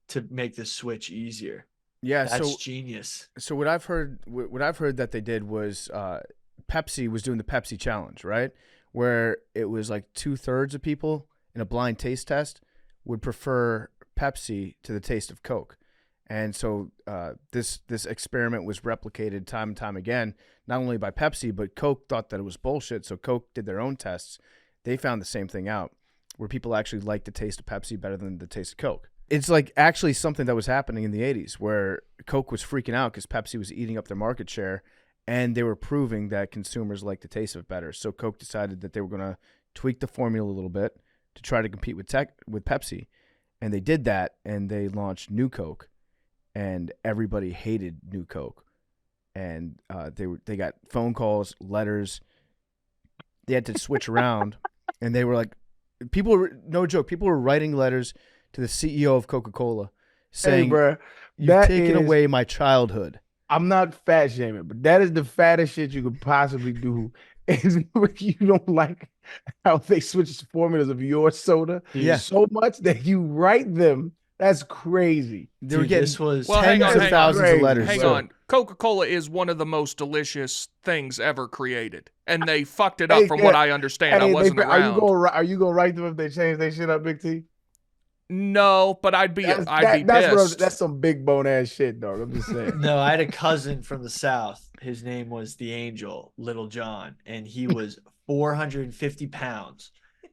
to make the switch easier. Yeah. That's genius. So what I've heard that they did was Pepsi was doing the Pepsi challenge, right? Where it was like 2/3 of people in a blind taste test would prefer Pepsi to the taste of Coke. And so this experiment was replicated time and time again, not only by Pepsi, but Coke thought that it was bullshit. So Coke did their own tests. They found the same thing out, where people actually like the taste of Pepsi better than the taste of Coke. It's like actually something that was happening in the 80s where Coke was freaking out because Pepsi was eating up their market share, and they were proving that consumers like the taste of it better. So Coke decided that they were going to tweak the formula a little bit to try to compete with Pepsi. And they did that, and they launched New Coke, and everybody hated New Coke. And they got phone calls, letters. They had to switch around, and they were like, no joke, people were writing letters to the CEO of Coca-Cola saying, Hey, bro, you've taken away my childhood. I'm not fat shaming, but that is the fattest shit you could possibly do. Is you don't like how they switch the formulas of your soda so much that you write them. That's crazy. They were getting this was Well, hang tens on, of thousands of letters. Hang on. Coca-Cola is one of the most delicious things ever created, and they fucked it up from what I understand. I wasn't around. Are you gonna write them if they change their shit up, Big T? No, but I'd be pissed. That's some big bone ass shit, dog. I'm just saying. No, I had a cousin from the South. His name was the Angel, Little John, and he was 450 pounds,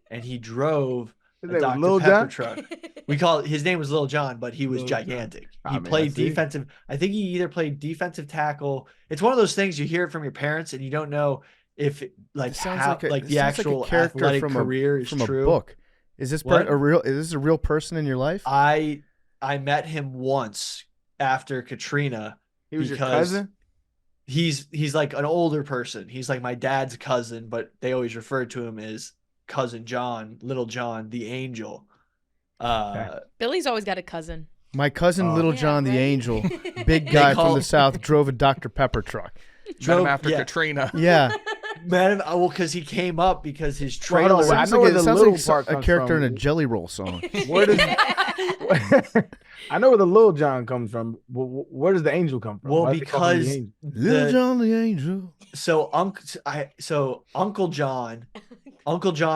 and he drove a Dr. Lil Pepper John? truck. His name was Little John, but he was gigantic. He played defensive. I think he either played defensive tackle. It's one of those things you hear it from your parents, and you don't know if the actual athletic career is from true. A book. Is this a real person in your life? I met him once after Katrina. He was your cousin? He's like an older person. He's like my dad's cousin, but they always refer to him as Cousin John, Little John, the Angel. Billy's always got a cousin. My cousin, Little John, the Angel, big guy from the South, drove a Dr. Pepper truck. Met him after Katrina. Yeah. Met him, because he came up because his trailer. I know where the little part a character in a Jelly Roll song. Where does I know where the Lil John comes from. Where does the angel come from? Well, because Little John the Angel. So Uncle John,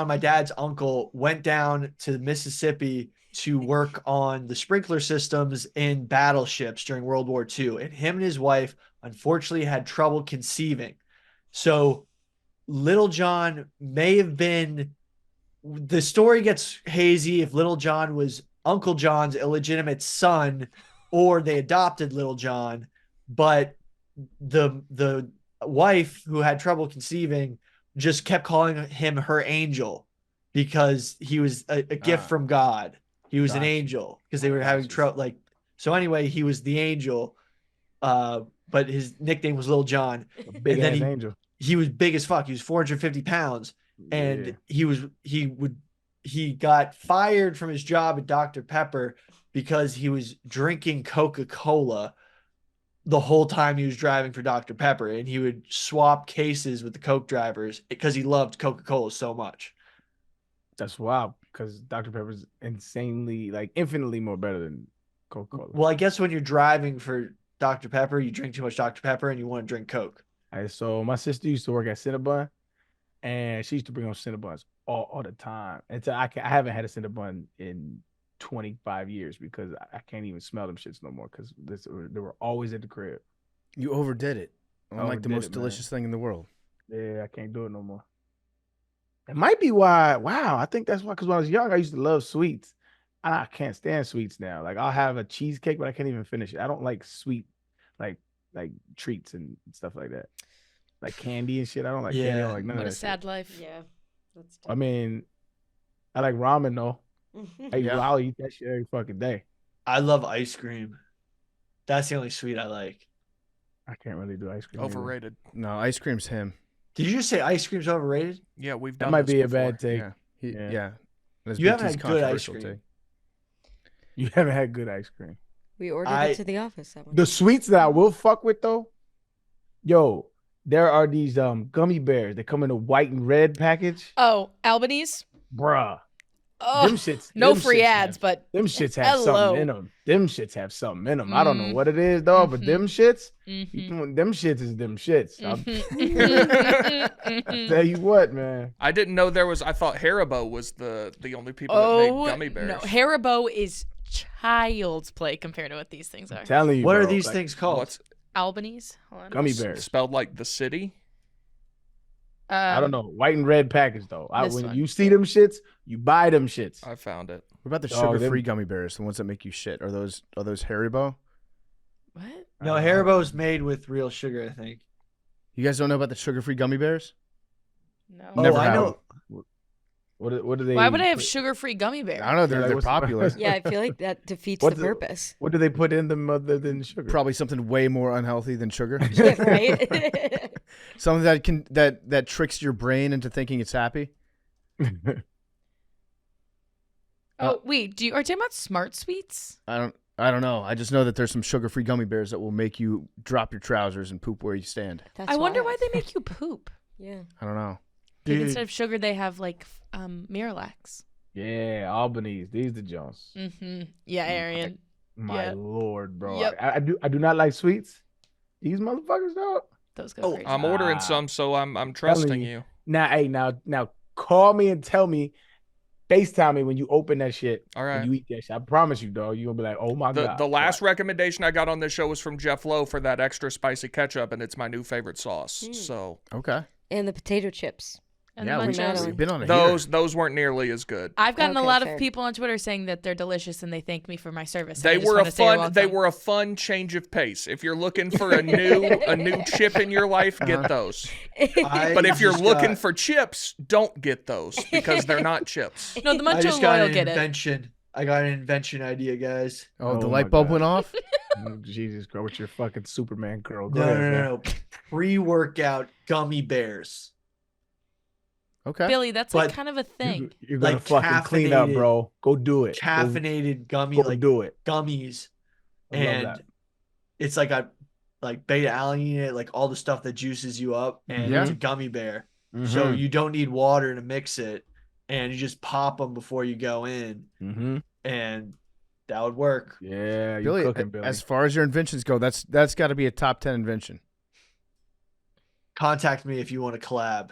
my dad's uncle, went down to Mississippi to work on the sprinkler systems in battleships during World War II, and him and his wife unfortunately had trouble conceiving. So Little John may have been, the story gets hazy if Little John was Uncle John's illegitimate son or they adopted Little John, but the wife who had trouble conceiving just kept calling him her angel because he was a gift from God. He was an angel because they were having trouble. So anyway, he was the angel, but his nickname was Little John. Big ass angel. He was big as fuck. He was 450 pounds, and he got fired from his job at Dr. Pepper because he was drinking Coca-Cola the whole time he was driving for Dr. Pepper, and he would swap cases with the Coke drivers because he loved Coca-Cola so much. That's wild, because Dr. Pepper's insanely, infinitely more better than Coca-Cola. Well, I guess when you're driving for Dr. Pepper, you drink too much Dr. Pepper and you want to drink Coke. So my sister used to work at Cinnabon, and she used to bring on Cinnabons all the time. And so I haven't had a Cinnabon in 25 years because I can't even smell them shits no more because they were always at the crib. You overdid it. Like the Overdid most it, man. delicious thing in the world. Yeah, I can't do it no more. It might be why. Wow, I think that's why. Because when I was young, I used to love sweets. I can't stand sweets now. Like I'll have a cheesecake, but I can't even finish it. I don't like sweet, like treats and stuff like that. Like candy and shit. I don't like candy. I don't like none What of a that sad shit. life. Yeah. That's I mean, I like ramen though. I'll eat that shit every fucking day. I love ice cream. That's the only sweet I like. I can't really do ice cream. either. Overrated. No, ice cream's him. Did you just say ice cream's overrated? Yeah, we've That done might this be a before. bad take. Yeah. Yeah. Yeah. That's You haven't BT's had good ice controversial cream. take. You haven't had good ice cream. We ordered I- it to the office. That one. The sweets that I will fuck with though, yo, there are these gummy bears. They come in a white and red package, Oh, Albanese. bruh. Oh, Them shits. no them free shits ads, have- but them shits have hello. something in them. Them shits have something in them. I don't know Mm. what it is though, but them shits, Mhm. them shits is them shits. Mhm. I'll tell you what, man. I didn't know there was. I thought Haribo was the only people that made gummy bears. No, Haribo is child's play compared to what these things are. I'm telling you, What are bro, these like, things called? What's Albanese. Hold on. gummy bears? spelled like the city? I don't know. White and red package though. This When one. you see them shits, you buy them shits. I found it. What about the Dog, sugar-free them- gummy bears? The ones that make you shit? Are those Haribo? What? No, Haribo's made with real sugar, I think. You guys don't know about the sugar-free gummy bears? No. Oh, Never I have know. What do they? Why would I have put- sugar-free gummy bear? I don't know. Yeah, They're, like, they're what's- popular. Yeah, I feel like that defeats What's the the- purpose. What do they put in them other than sugar? Probably something way more unhealthy than sugar. Yeah, right? Something that can that tricks your brain into thinking it's happy. Oh, wait. Are you talking about Smart Sweets? I don't know. I just know that there's some sugar-free gummy bears that will make you drop your trousers and poop where you stand. That's I wonder why wild. they make you poop. Yeah. I don't know. Like, Dude. instead of sugar, they have like Miralax. Yeah, Albanese. These the Jones. Mm-hmm. Yeah, Arian. My Yeah. lord, bro. Yep. I do not like sweets. These motherfuckers though. Those go Oh, crazy. I'm ordering Ah. some, so I'm Telling trusting you. you. Now call me and tell me, FaceTime me when you open that shit. All When right. you eat that shit. I promise you, dog. You're gonna be like, oh my god. The last recommendation I got on this show was from Jeff Lowe for that extra spicy ketchup, and it's my new favorite sauce. Mm. So Okay. And the potato chips. And yeah, the we've, Munchos. Munchos. we've been on it. those weren't nearly as good. I've gotten a Okay, lot fair. of people on Twitter saying that they're delicious and they thank me for my service. and They I just were wanna say you're they welcome. were a fun change of pace. If you're looking for a new chip in your life, get those. I But if you're just looking got- for chips, don't get those because they're not chips. No, the I Muncho just got Loyal an get it. invention. I got an invention idea, guys. Oh, the Oh light my bulb God. went off. Oh, Jesus Christ, with your fucking Superman girl. Go No, ahead, no, man. no. Pre-workout gummy bears. Okay. Billy, that's like But- kind of a thing. You're gonna Like fucking clean up, caffeinated- bro. Go do it. Caffeinated gummy, Go like do it. gummies. I love And that. it's like a like beta alanine in it, like all the stuff that juices you up, and Yeah. it's a gummy bear. So you don't need water to mix it, and you just pop them before you go in, Mm-hmm. and that would work. Yeah, you Billy, cooking, Billy. as far as your inventions go, that's got to be a top 10 invention. Contact me if you want to collab.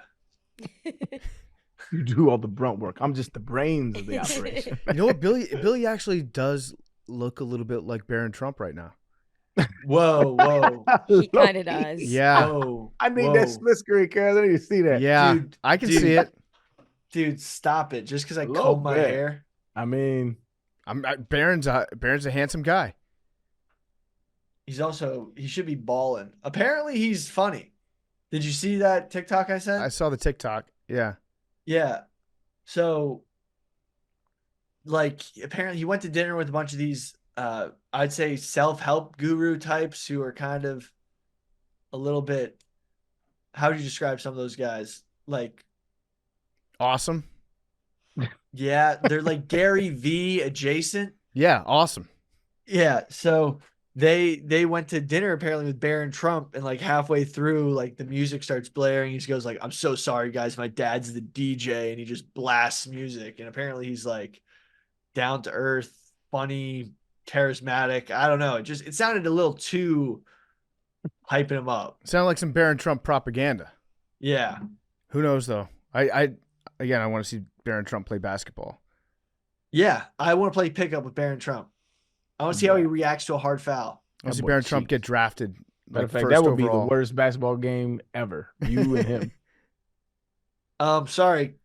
You do all the brunt work. I'm just the brains of the operation. You know what, Billy actually does look a little bit like Barron Trump right now. Whoa, whoa, He kind of does. Yeah, whoa! I need whoa. that split screen, cuz. I need to see that. yeah, Dude, I can dude. see it. Dude, stop it! Just because I Little comb my bit. hair. I mean, Barron's a handsome guy. He should be balling. Apparently, he's funny. Did you see that TikTok I sent? I saw the TikTok. Yeah, Yeah. So, like, apparently he went to dinner with a bunch of these, I'd say self-help guru types who are kind of a little bit, how would you describe some of those guys? Like, awesome. yeah, they're like Gary V adjacent. Yeah, awesome. Yeah. So they went to dinner apparently with Barron Trump, and like halfway through, like the music starts blaring. He just goes like, "I'm so sorry, guys. My dad's the DJ," and he just blasts music. And apparently he's like down to earth, funny, charismatic. I don't know. It sounded a little too hyping him up. Sound like some Barron Trump propaganda. Yeah. Who knows though? I want to see Barron Trump play basketball. Yeah. I want to play pickup with Barron Trump. I want to see how he reacts to a hard foul. I want to see boy Barron Trump cheeks. get drafted. Matter Like of fact, first that would be the overall. worst basketball game ever. You and him. Sorry.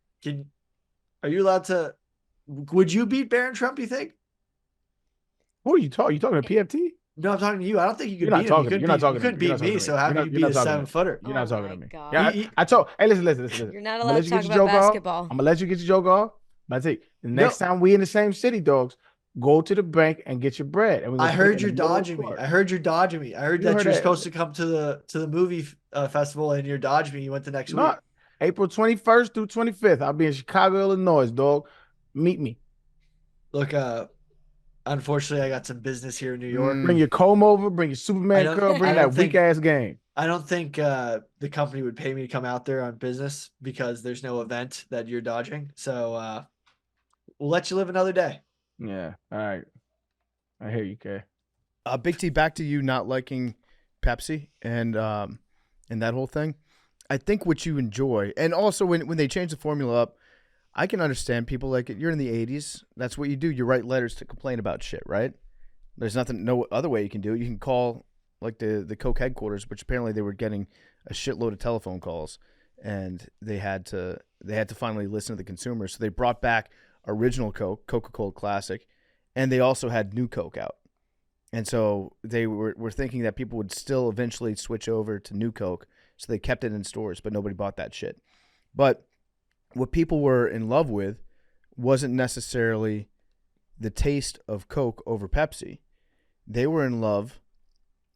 Are you allowed to? Would you beat Barron Trump? You think? Who are you talking? You talking to PFT? No, I'm talking to you. I don't think you could You're not beat him. talking. You're not talking. You couldn't to me. You're beat not me. talking So to how me. can you You're beat not a talking to me. 7-footer? You're Oh not talking my to me. God. Yeah, I told. Hey, listen. You're not I'm gonna allowed let to you talk get your about joke off. basketball. I'm gonna let you get your joke off. But I think the next time we in the same city, dogs, go to the bank and get your bread. And we're gonna I play heard in you're the middle of dodging me. court. I heard you're dodging me. I heard You that heard you're that. supposed to come to the movie festival and you're dodging me. You went the next week. Not April 21st through 25th. I'll be in Chicago, Illinois, dog. Meet me. Look, unfortunately, I got some business here in New York. Bring your comb over. Bring your Superman I curl. Bring don't that think- weak ass game. I don't think the company would pay me to come out there on business because there's no event that you're dodging. So we'll let you live another day. Yeah. All right. I hear you, Kay. Big T, back to you not liking Pepsi and that whole thing. I think what you enjoy, and also when they change the formula up, I can understand people like it. You're in the 80s. That's what you do. You write letters to complain about shit, right? There's no other way you can do it. You can call like the Coke headquarters, which apparently they were getting a shitload of telephone calls, and they had to finally listen to the consumers. So they brought back original Coke, Coca-Cola Classic, and they also had new Coke out. And so they were thinking that people would still eventually switch over to new Coke, so they kept it in stores, but nobody bought that shit. But what people were in love with wasn't necessarily the taste of Coke over Pepsi. They were in love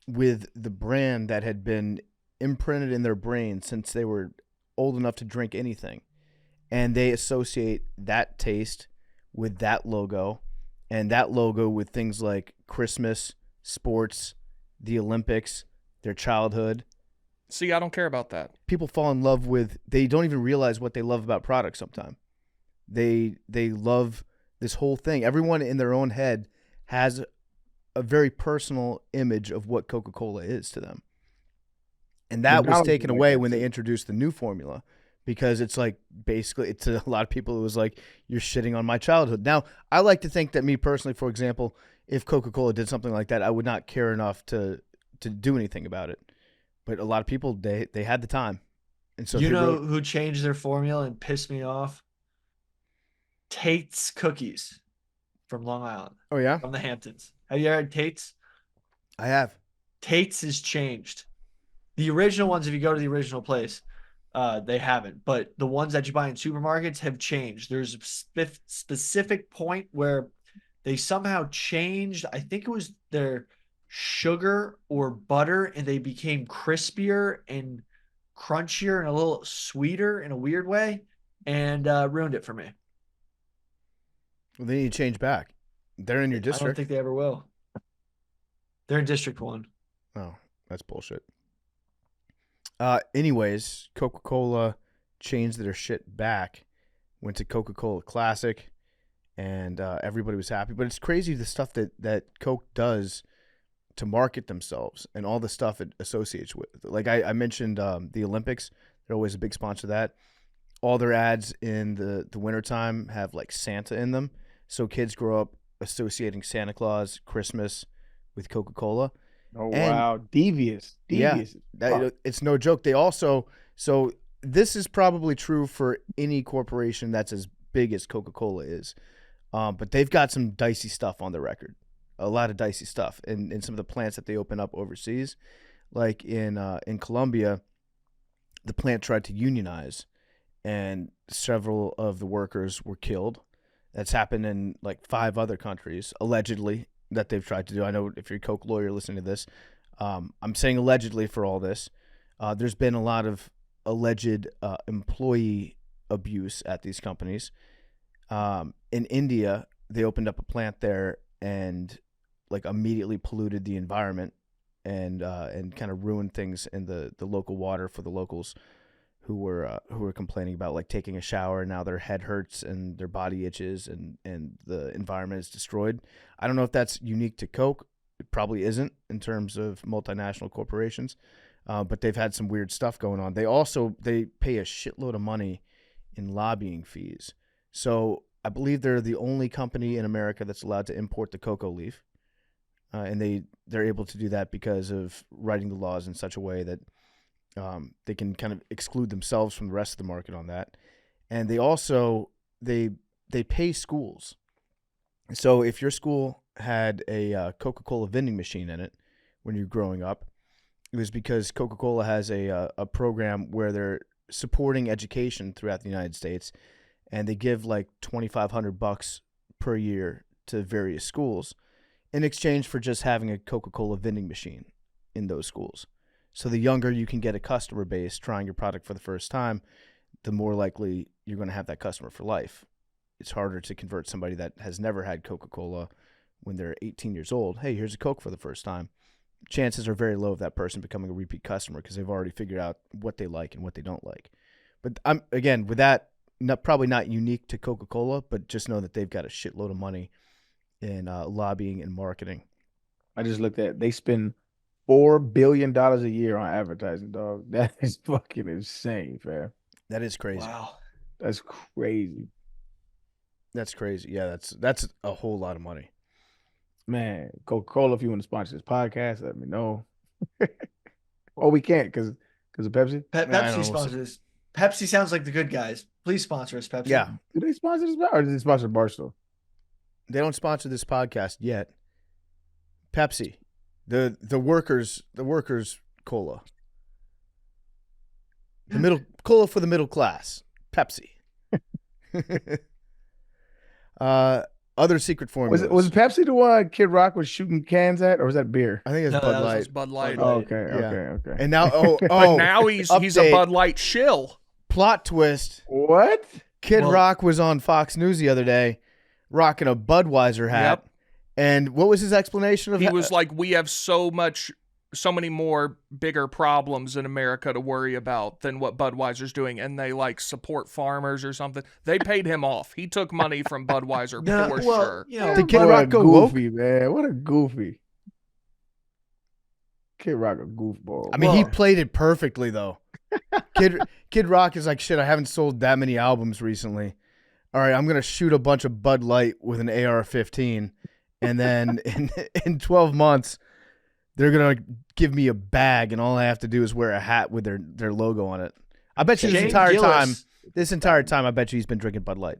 with the brand that had been imprinted in their brain since they were old enough to drink anything. And they associate that taste with that logo, and that logo with things like Christmas, sports, the Olympics, their childhood. See, I don't care about that. People fall in love with, they don't even realize what they love about products sometimes. They love this whole thing. Everyone in their own head has a very personal image of what Coca-Cola is to them. And that was McDonald's taken is like away that when they too. introduced the new formula, because it's like basically, to a lot of people, it was like, you're shitting on my childhood. Now, I like to think that me personally, for example, if Coca-Cola did something like that, I would not care enough to do anything about it. But a lot of people, they had the time. And so You they know wrote, who changed their formula and pissed me off? Tate's Cookies from Long Island, oh yeah, from the Hamptons. Have you ever had Tate's? I have. Tate's has changed. The original ones, if you go to the original place, they haven't. But the ones that you buy in supermarkets have changed. There's a specific point where they somehow changed. I think it was their sugar or butter, and they became crispier and crunchier and a little sweeter in a weird way, and ruined it for me. Well, they need to change back. They're in your I don't district. think they ever will. They're in District 1. Oh, that's bullshit. Anyways, Coca-Cola changed their shit back, went to Coca-Cola Classic, and everybody was happy. But it's crazy the stuff that Coke does to market themselves and all the stuff it associates with. Like I mentioned the Olympics. They're always a big sponsor of that. All their ads in the wintertime have like Santa in them. So kids grow up associating Santa Claus, Christmas with Coca-Cola. Oh, And- wow. Devious. Yeah, it's no joke. They also, so this is probably true for any corporation that's as big as Coca-Cola is. But they've got some dicey stuff on the record, a lot of dicey stuff in some of the plants that they open up overseas. Like in Colombia, the plant tried to unionize, and several of the workers were killed. That's happened in like 5 other countries, allegedly, that they've tried to do. I know if you're a Coke lawyer listening to this, I'm saying allegedly for all this. There's been a lot of alleged employee abuse at these companies. In India, they opened up a plant there and like immediately polluted the environment and kind of ruined things in the local water for the locals who were complaining about like taking a shower and now their head hurts and their body itches and the environment is destroyed. I don't know if that's unique to Coke. It probably isn't in terms of multinational corporations, but they've had some weird stuff going on. They pay a shitload of money in lobbying fees. So I believe they're the only company in America that's allowed to import the cocoa leaf, and they're able to do that because of writing the laws in such a way that they can kind of exclude themselves from the rest of the market on that. And they also they pay schools. So if your school had a Coca-Cola vending machine in it when you're growing up, it was because Coca-Cola has a program where they're supporting education throughout the United States, and they give like $2,500 per year to various schools in exchange for just having a Coca-Cola vending machine in those schools. So the younger you can get a customer base trying your product for the first time, the more likely you're going to have that customer for life. It's harder to convert somebody that has never had Coca-Cola when they're 18 years old. Hey, here's a Coke for the first time. Chances are very low of that person becoming a repeat customer because they've already figured out what they like and what they don't like. But again, with that, probably not unique to Coca-Cola, but just know that they've got a shitload of money in lobbying and marketing. I just looked at they spend $4 billion a year on advertising, dog. That is fucking insane, fam. That is crazy. Wow. That's crazy. That's crazy. Yeah, that's a whole lot of money. Man, Coca-Cola, if you want to sponsor this podcast, let me know. Oh, we can't because of Pepsi? Pepsi sponsors. Pepsi sounds like the good guys. Please sponsor us, Pepsi. Yeah. Do they sponsor this or do they sponsor Barstool? They don't sponsor this podcast yet. Pepsi. The workers cola. The middle cola for the middle class. Pepsi. Other secret formulas. Was Pepsi the one Kid Rock was shooting cans at, or was that beer? I think it's No, Bud that was Light. Bud Light. Oh, okay. Yeah. Okay. And now But now he's a update. Bud Light shill. Plot twist. What? Kid Rock was on Fox News the other day rocking a Budweiser hat. Yep. And what was his explanation of He was like, we have so many more bigger problems in America to worry about than what Budweiser's doing, and they like support farmers or something. They paid him off. He took money from Budweiser for sure. You know, Did Kid What Rock a go woke? goofy, man. What a goofy. Kid Rock a goofball. I mean, he played it perfectly though. Kid Rock is like, shit, I haven't sold that many albums recently. All right, I'm gonna shoot a bunch of Bud Light with an AR-15, and then in 12 months, they're gonna give me a bag, and all I have to do is wear a hat with their logo on it. I bet you this entire time, I bet you he's been drinking Bud Light.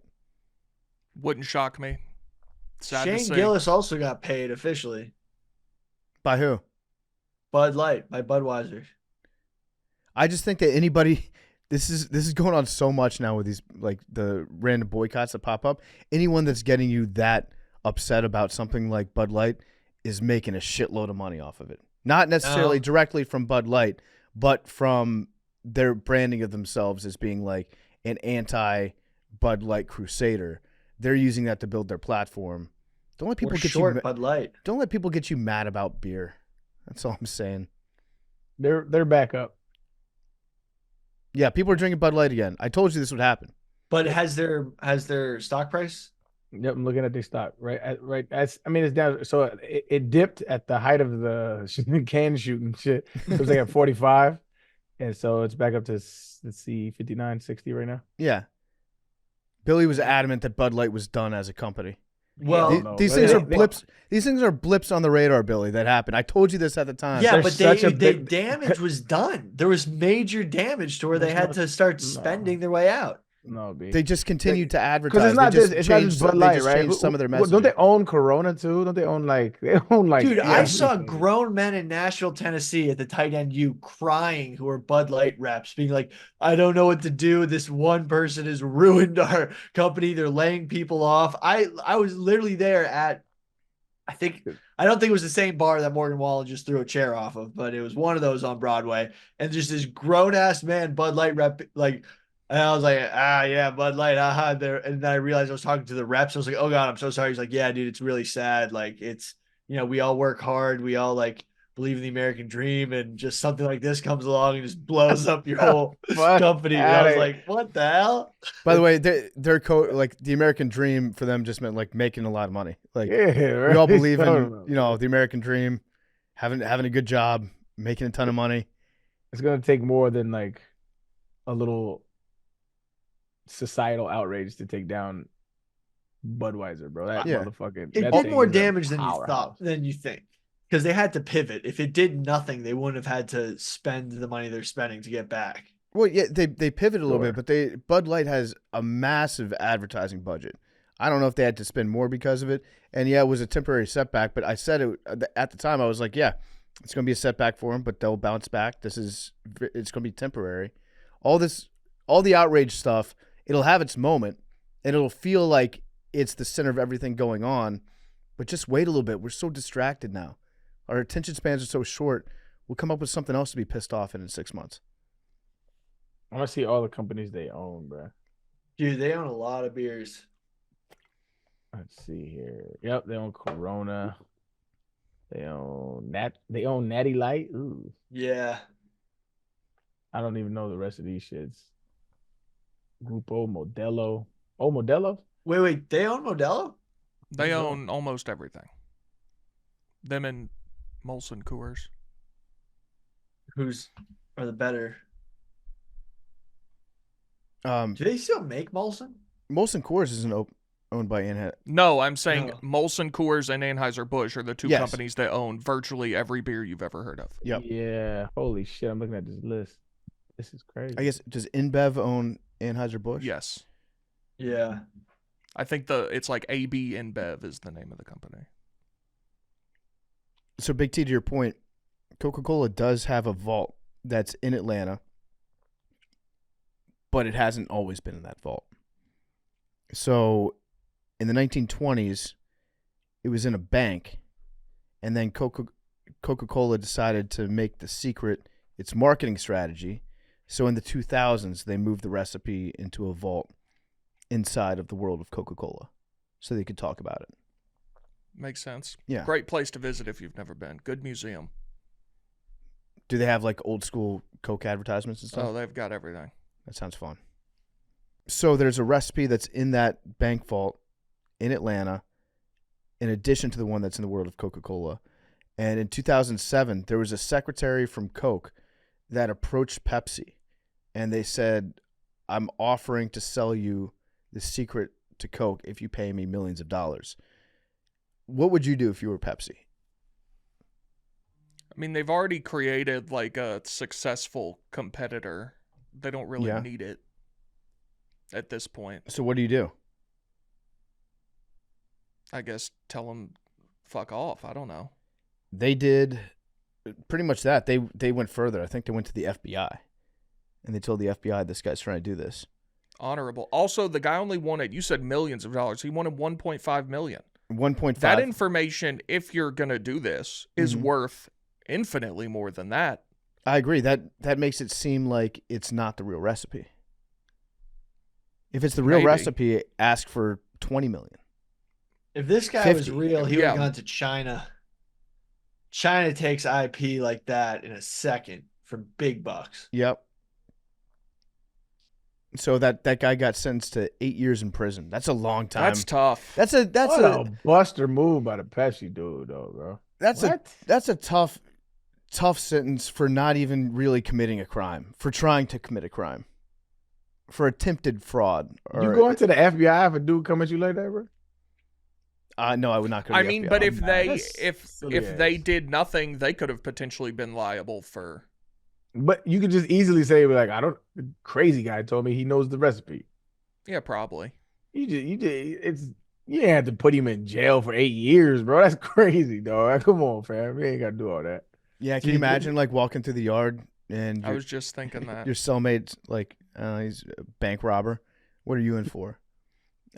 Wouldn't shock me. Sad to Shane see. Gillis also got paid officially. By who? Bud Light by Budweiser. I just think that anybody, this is going on so much now with these like the random boycotts that pop up. Anyone that's getting you that upset about something like Bud Light is making a shitload of money off of it. Not necessarily directly from Bud Light, but from their branding of themselves as being like an anti-Bud Light crusader. They're using that to build their platform. Don't let people Bud Light. Don't let people get you mad about beer. That's all I'm saying. They're back up. Yeah, people are drinking Bud Light again. I told you this would happen. But has their stock price? Yep, I'm looking at their stock. It's down. So it dipped at the height of the can shooting shit. It was like at 45, and so it's back up to, let's see, 59, 60 right now. Yeah. Billy was adamant that Bud Light was done as a company. Well, These things are blips. These things are blips on the radar, Billy. That happened. I told you this at the time. yeah, There's but such a the big- damage was done. There was major damage to where they had to start spending their way out. No, B. They just continued to advertise. Because it's not They just just it's not just changed- Bud they Light, just right? changed some of their messaging. Don't they own Corona too? Don't they own like Dude, I yeah. saw grown men in Nashville, Tennessee at the tight end U crying who are Bud Light reps, being like, I don't know what to do. This one person has ruined our company. They're laying people off. I was literally there at, I don't think it was the same bar that Morgan Wallen just threw a chair off of, but it was one of those on Broadway. And just this grown ass man, Bud Light rep, like, and I was like, yeah, Bud Light, there. And then I realized I was talking to the reps. I was like, oh God, I'm so sorry. He's like, yeah, dude, it's really sad. Like, it's, we all work hard. We all like believe in the American dream, and just something like this comes along and just blows up your whole Fuck company. And I was outta like, what the hell? By the way, like the American dream for them just meant like making a lot of money. Like Yeah, right. we all believe in, So, the American dream, having a good job, making a ton of money. it's gonna take more than like a little societal outrage to take down Budweiser, bro. That Yeah. motherfucking. It that did thing more is a damage than you powerhouse. think. Because they had to pivot. If it did nothing, they wouldn't have had to spend the money they're spending to get back. Well, yeah, they pivoted a little Sure. bit, but Bud Light has a massive advertising budget. I don't know if they had to spend more because of it. And yeah, it was a temporary setback, but I said it at the time. I was like, yeah, it's going to be a setback for them, but they'll bounce back. It's going to be temporary. All the outrage stuff, it'll have its moment, and it'll feel like it's the center of everything going on. But just wait a little bit. We're so distracted now. Our attention spans are so short. We'll come up with something else to be pissed off in 6 months. I want to see all the companies they own, bro. Dude, they own a lot of beers. Let's see here. Yep, they own Corona. They own Natty Light. Ooh, Yeah. I don't even know the rest of these shits. Grupo Modelo. Oh, Modelo? Wait. They own Modelo? They own almost everything. Them and Molson Coors. Who's are the better? Um, Do they still make Molson? Molson Coors isn't owned by Anheuser. No, I'm saying No. Molson Coors and Anheuser-Busch are the two Yes. companies that own virtually every beer you've ever heard of. Yep. Yeah. Holy shit. I'm looking at this list. This is crazy. I guess, does InBev own Anheuser-Busch? Yes. Yeah. I think it's like AB InBev is the name of the company. So, Big T, to your point, Coca-Cola does have a vault that's in Atlanta, but it hasn't always been in that vault. So, in the 1920s, it was in a bank, and then Coca-Cola decided to make the secret its marketing strategy. So, in the 2000s, they moved the recipe into a vault inside of the world of Coca-Cola so they could talk about it. Makes sense. Yeah. Great place to visit if you've never been. Good museum. Do they have like old school Coke advertisements and stuff? Oh, they've got everything. That sounds fun. So there's a recipe that's in that bank vault in Atlanta, in addition to the one that's in the world of Coca-Cola. And in 2007, there was a secretary from Coke that approached Pepsi, and they said, I'm offering to sell you the secret to Coke if you pay me millions of dollars. What would you do if you were Pepsi? I mean, they've already created like a successful competitor. They don't really Yeah. need it at this point. So what do you do? I guess tell them fuck off. I don't know. They did pretty much that. They went further. I think they went to the FBI, and they told the FBI, this guy's trying to do this. Honorable. Also, the guy only wanted, you said millions of dollars. He wanted 1.5 million. 1.5. That information, if you're going to do this, is Mhm. worth infinitely more than that. I agree. That makes it seem like it's not the real recipe. If it's the real Maybe. recipe, ask for 20 million. If this guy 50. was real, he would Yeah. have gone to China. China takes IP like that in a second for big bucks. Yep. So that guy got sentenced to 8 years in prison. That's a long time. That's tough. That's a What a buster move by the Pepsi dude, though, bro. that's a tough sentence for not even really committing a crime, for trying to commit a crime, for attempted fraud. You going to the FBI if a dude come at you like that, bro? No, I would not go to I the mean, FBI. but if Nah, they that's silly if they ass. did nothing, they could have potentially been liable for. But you could just easily say, like, the crazy guy told me he knows the recipe. Yeah, probably. You didn't have to put him in jail for 8 years, bro. That's crazy, dog. Come on, fam. You ain't got to do all that. Yeah, can you imagine like walking through the yard and I was just thinking that. your cellmate's like, he's a bank robber. What are you in for?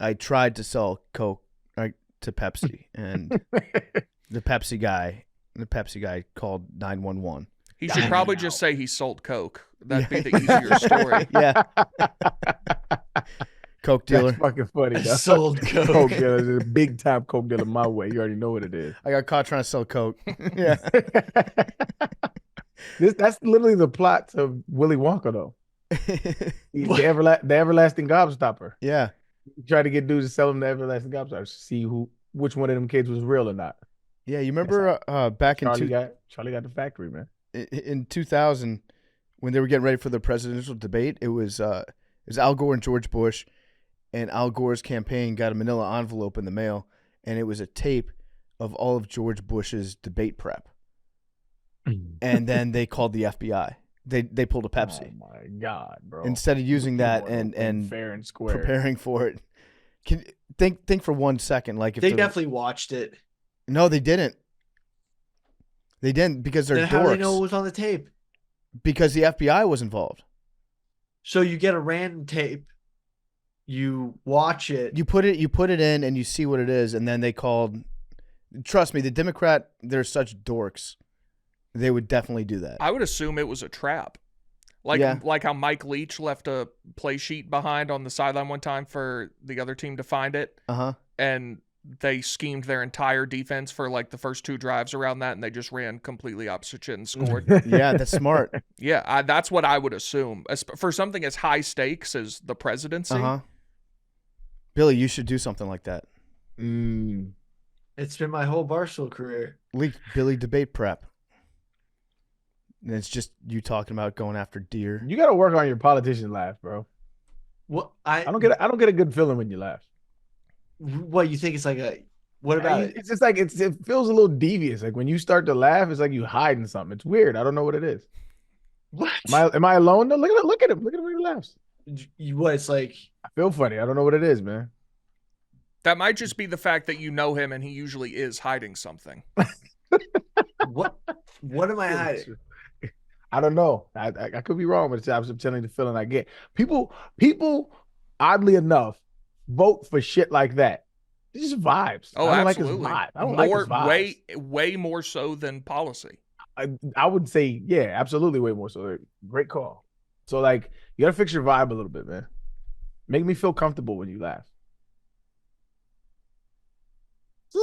I tried to sell Coke to Pepsi, and the Pepsi guy called 911. He should probably just say he sold Coke. That'd be the easier story. Yeah, Coke dealer. That's fucking funny. I Dog. sold Coke coke. dealer is a big time Coke dealer my way. You already know what it is. I got caught trying to sell Coke. Yeah. That's literally the plot of Willy Wonka, though. The everlasting gobstopper. Yeah. He tried to get dudes to sell him the everlasting gobstopper to see which one of them kids was real or not. Yeah. You remember back in Charlie got the factory, man. in 2000 when they were getting ready for the presidential debate, it was Al Gore and George Bush, and Al Gore's campaign got a manila envelope in the mail, and it was a tape of all of George Bush's debate prep. And then they called the FBI. They pulled a Pepsi. Oh my God, bro. Instead of using that and fair and square preparing for it. Think for 1 second, like if They definitely watched it. No, they didn't. They didn't because they're Then dorks. how do they know it was on the tape? Because the FBI was involved. So you get a random tape, you watch it. You put it in and you see what it is, and then they called. Trust me, the Democrat, they're such dorks. They would definitely do that. I would assume it was a trap. Like how Mike Leach left a play sheet behind on the sideline one time for the other team to find it. Uh-huh. And they schemed their entire defense for like the first 2 drives around that, and they just ran completely opposite shit and scored. Yeah, that's smart. Yeah, that's what I would assume. For something as high stakes as the presidency. Uh-huh. Billy, you should do something like that. It's been my whole Barstool career. Leak Billy debate prep. And it's just you talking about going after deer. You got to work on your politician laugh, bro. What I don't get a good feeling when you laugh. What you think it's like a? What about it? It's just like it feels a little devious. Like when you start to laugh, it's like you hiding something. It's weird. I don't know what it is. What? Am I alone? No, look at him. Look at him when he laughs. What it's like? I feel funny. I don't know what it is, man. That might just be the fact that you know him and he usually is hiding something. What? What am I hiding? I don't know. I could be wrong, but I'm telling you the feeling I get. People, oddly enough, vote for shit like that. It's just vibes. Oh, I don't absolutely. Like his vibe. I don't like his vibes. Way more so than policy. I would say, yeah, absolutely, way more so. Great call. So, like, you gotta fix your vibe a little bit, man. Make me feel comfortable when you laugh.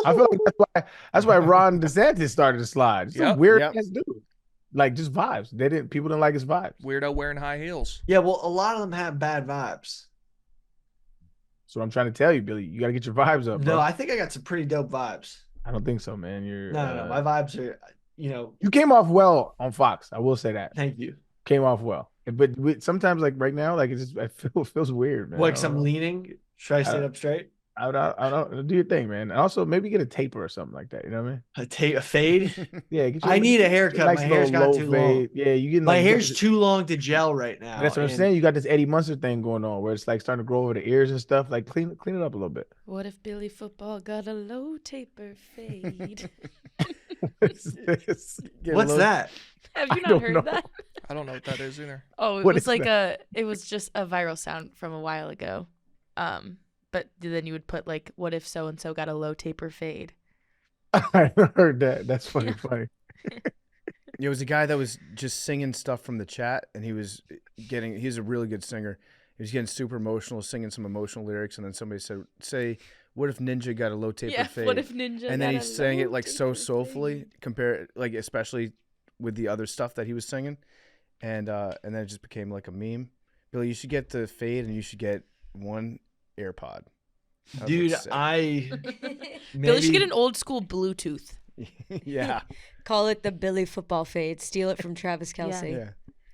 I feel like that's why Ron DeSantis started to slide. It's a weird ass dude. Like just vibes. People didn't like his vibes. Weirdo wearing high heels. Yeah, well, a lot of them have bad vibes. So I'm trying to tell you, Billy, you got to get your vibes up. No, bro. I think I got some pretty dope vibes. I don't think so, man. No. My vibes are, You came off well on Fox. I will say that. Thank you. Came off well, but sometimes, like right now, like it feels weird, man. Like some leaning. Should I stand up straight? I don't do your thing, man. And also maybe get a taper or something like that. You know what I mean? A fade? Yeah. I need a haircut. Nice My hair's got too long. Yeah, you get My hair's too long to gel right now. That's what I'm saying. You got this Eddie Munster thing going on where it's like starting to grow over the ears and stuff. Like clean it up a little bit. What if Billy Football got a low taper fade? What's this? What's that? Have you not heard that? I don't know what that is either. Oh, it was like it was just a viral sound from a while ago. But then you would put like, what if so and so got a low taper fade? I heard that. That's funny. It was a guy that was just singing stuff from the chat, and he's a really good singer. He was getting super emotional, singing some emotional lyrics, and then somebody said, "Say, what if Ninja got a low taper fade?" What if Ninja? And then he sang it like so soulfully, especially with the other stuff that he was singing, and then it just became like a meme. Billy, you should get the fade, and you should get one AirPod. Dude, Billy should get an old school Bluetooth. Yeah. Call it the Billy football fade. Steal it from Travis Kelce. Yeah.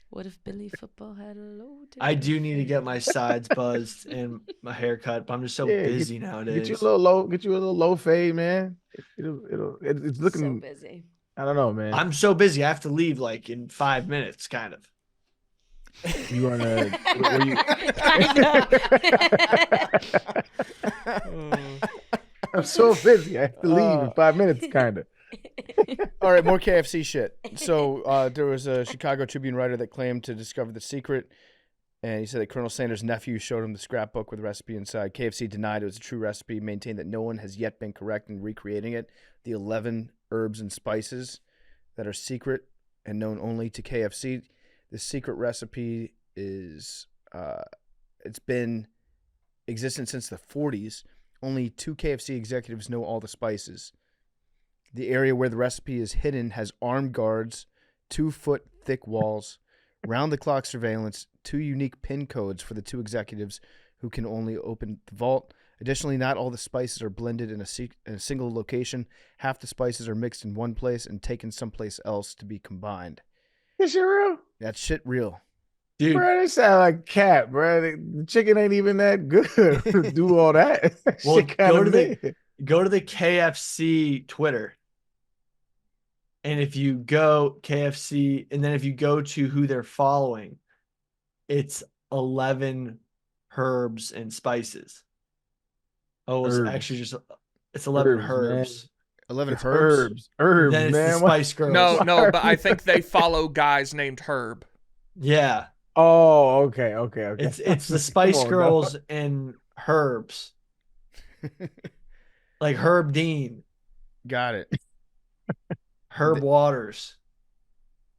What if Billy Football had a low taper? I do need to get my sides buzzed and my hair cut, but I'm just so busy nowadays. Get you a little low fade, man. It's looking so busy. I don't know, man. I'm so busy. I have to leave like in 5 minutes, kind of. You want to? I'm so busy. I have to leave in 5 minutes, kind of. All right, more KFC shit. So there was a Chicago Tribune writer that claimed to discover the secret, and he said that Colonel Sanders' nephew showed him the scrapbook with the recipe inside. KFC denied it was a true recipe, maintained that no one has yet been correct in recreating it. The 11 herbs and spices that are secret and known only to KFC. The secret recipe is it's been existent since the 40s, only 2 KFC executives know all the spices. The area where the recipe is hidden has armed guards, 2-foot thick walls, round-the-clock surveillance, 2 unique PIN codes for the 2 executives who can only open the vault. Additionally, not all the spices are blended in a single location. Half the spices are mixed in one place and taken someplace else to be combined. Is shit real? That shit real. Dude, Bro, they sound like cat, bro. The chicken ain't even that good to do all that. Well, Shit kinda go to the KFC Twitter. And if you go KFC, and then if you go to who they're following, it's 11 herbs and spices. Oh, it's Herbs. actually just it's 11 Herbs, herbs. 11 It's herbs. Herbs, Then it's man. the What- Spice Girls. No, but I think they follow guys named Herb. Yeah, Oh, okay. it's the Spice Come on, Girls dog. and herbs, like Herb Dean, Got it. Herb Waters.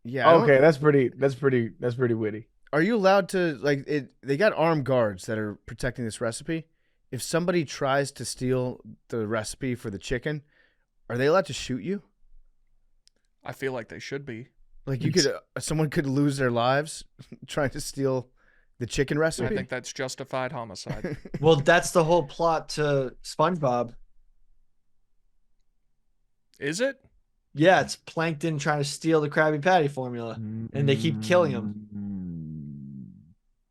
Yeah. I don't- Okay, that's pretty witty. Are you allowed to, like, they got armed guards that are protecting this recipe. If somebody tries to steal the recipe for the chicken, are they allowed to shoot you? I feel like they should be. Like, you could, someone could lose their lives trying to steal the chicken I recipe? think that's justified homicide. Well, that's the whole plot to SpongeBob. Is it? Yeah, it's Plankton trying to steal the Krabby Patty formula, and they keep killing him.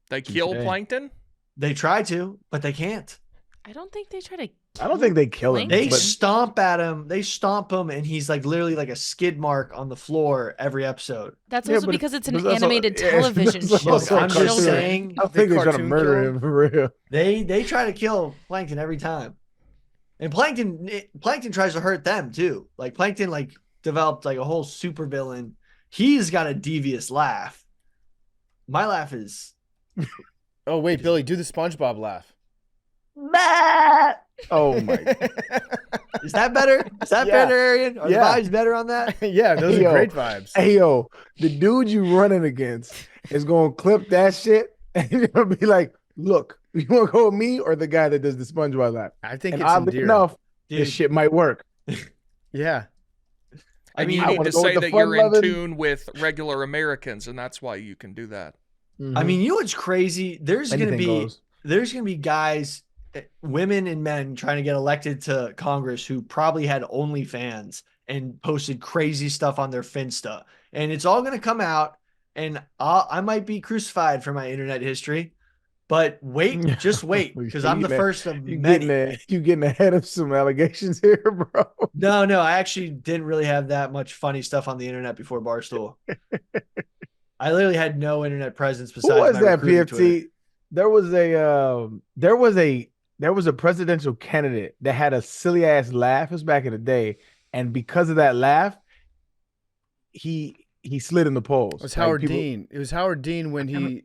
They kill Touche. Plankton? They try to, but they can't. I don't think they try to. I don't think they kill him. They but stomp at him. They stomp him, and he's like literally like a skid mark on the floor every episode. That's Yeah, also but because it's an it's also- animated yeah, it's television also- show. Look, also for I'm just children. saying, I think they're trying to cartoon murder kill him for real. they try to kill Plankton every time, and Plankton tries to hurt them too. Like Plankton like developed like a whole supervillain. He's got a devious laugh. My laugh is Oh, wait, Billy, do the SpongeBob laugh. Oh my! is that better? Is that Yeah. better, Arian? Are Yeah. the vibes better on that? Yeah, those Yo. are great vibes. Hey yo, the dude you running against is gonna clip that shit, and you're gonna be like, "Look, you want to go with me or the guy that does the SpongeBob laugh?" I think And it's oddly endearing. enough, Dude, this shit might work. Yeah. I And mean, you I need wanna to go say with the that you're in fun-loving- tune with regular Americans, and that's why you can do that. I mean, you know what's crazy? There's gonna Anything be goes. there's gonna be guys, women and men trying to get elected to Congress who probably had OnlyFans and posted crazy stuff on their Finsta, and it's all gonna come out. And I might be crucified for my internet history, but wait, just wait, because I'm the first of many. You getting ahead of some allegations here, bro. No, I actually didn't really have that much funny stuff on the internet before Barstool. I literally had no internet presence Who besides was my that? recruiting Twitter. PFT. There was a presidential candidate that had a silly ass laugh. It was back in the day, and because of that laugh, he slid in the polls. It was Like, Howard people- Dean. It was Howard Dean when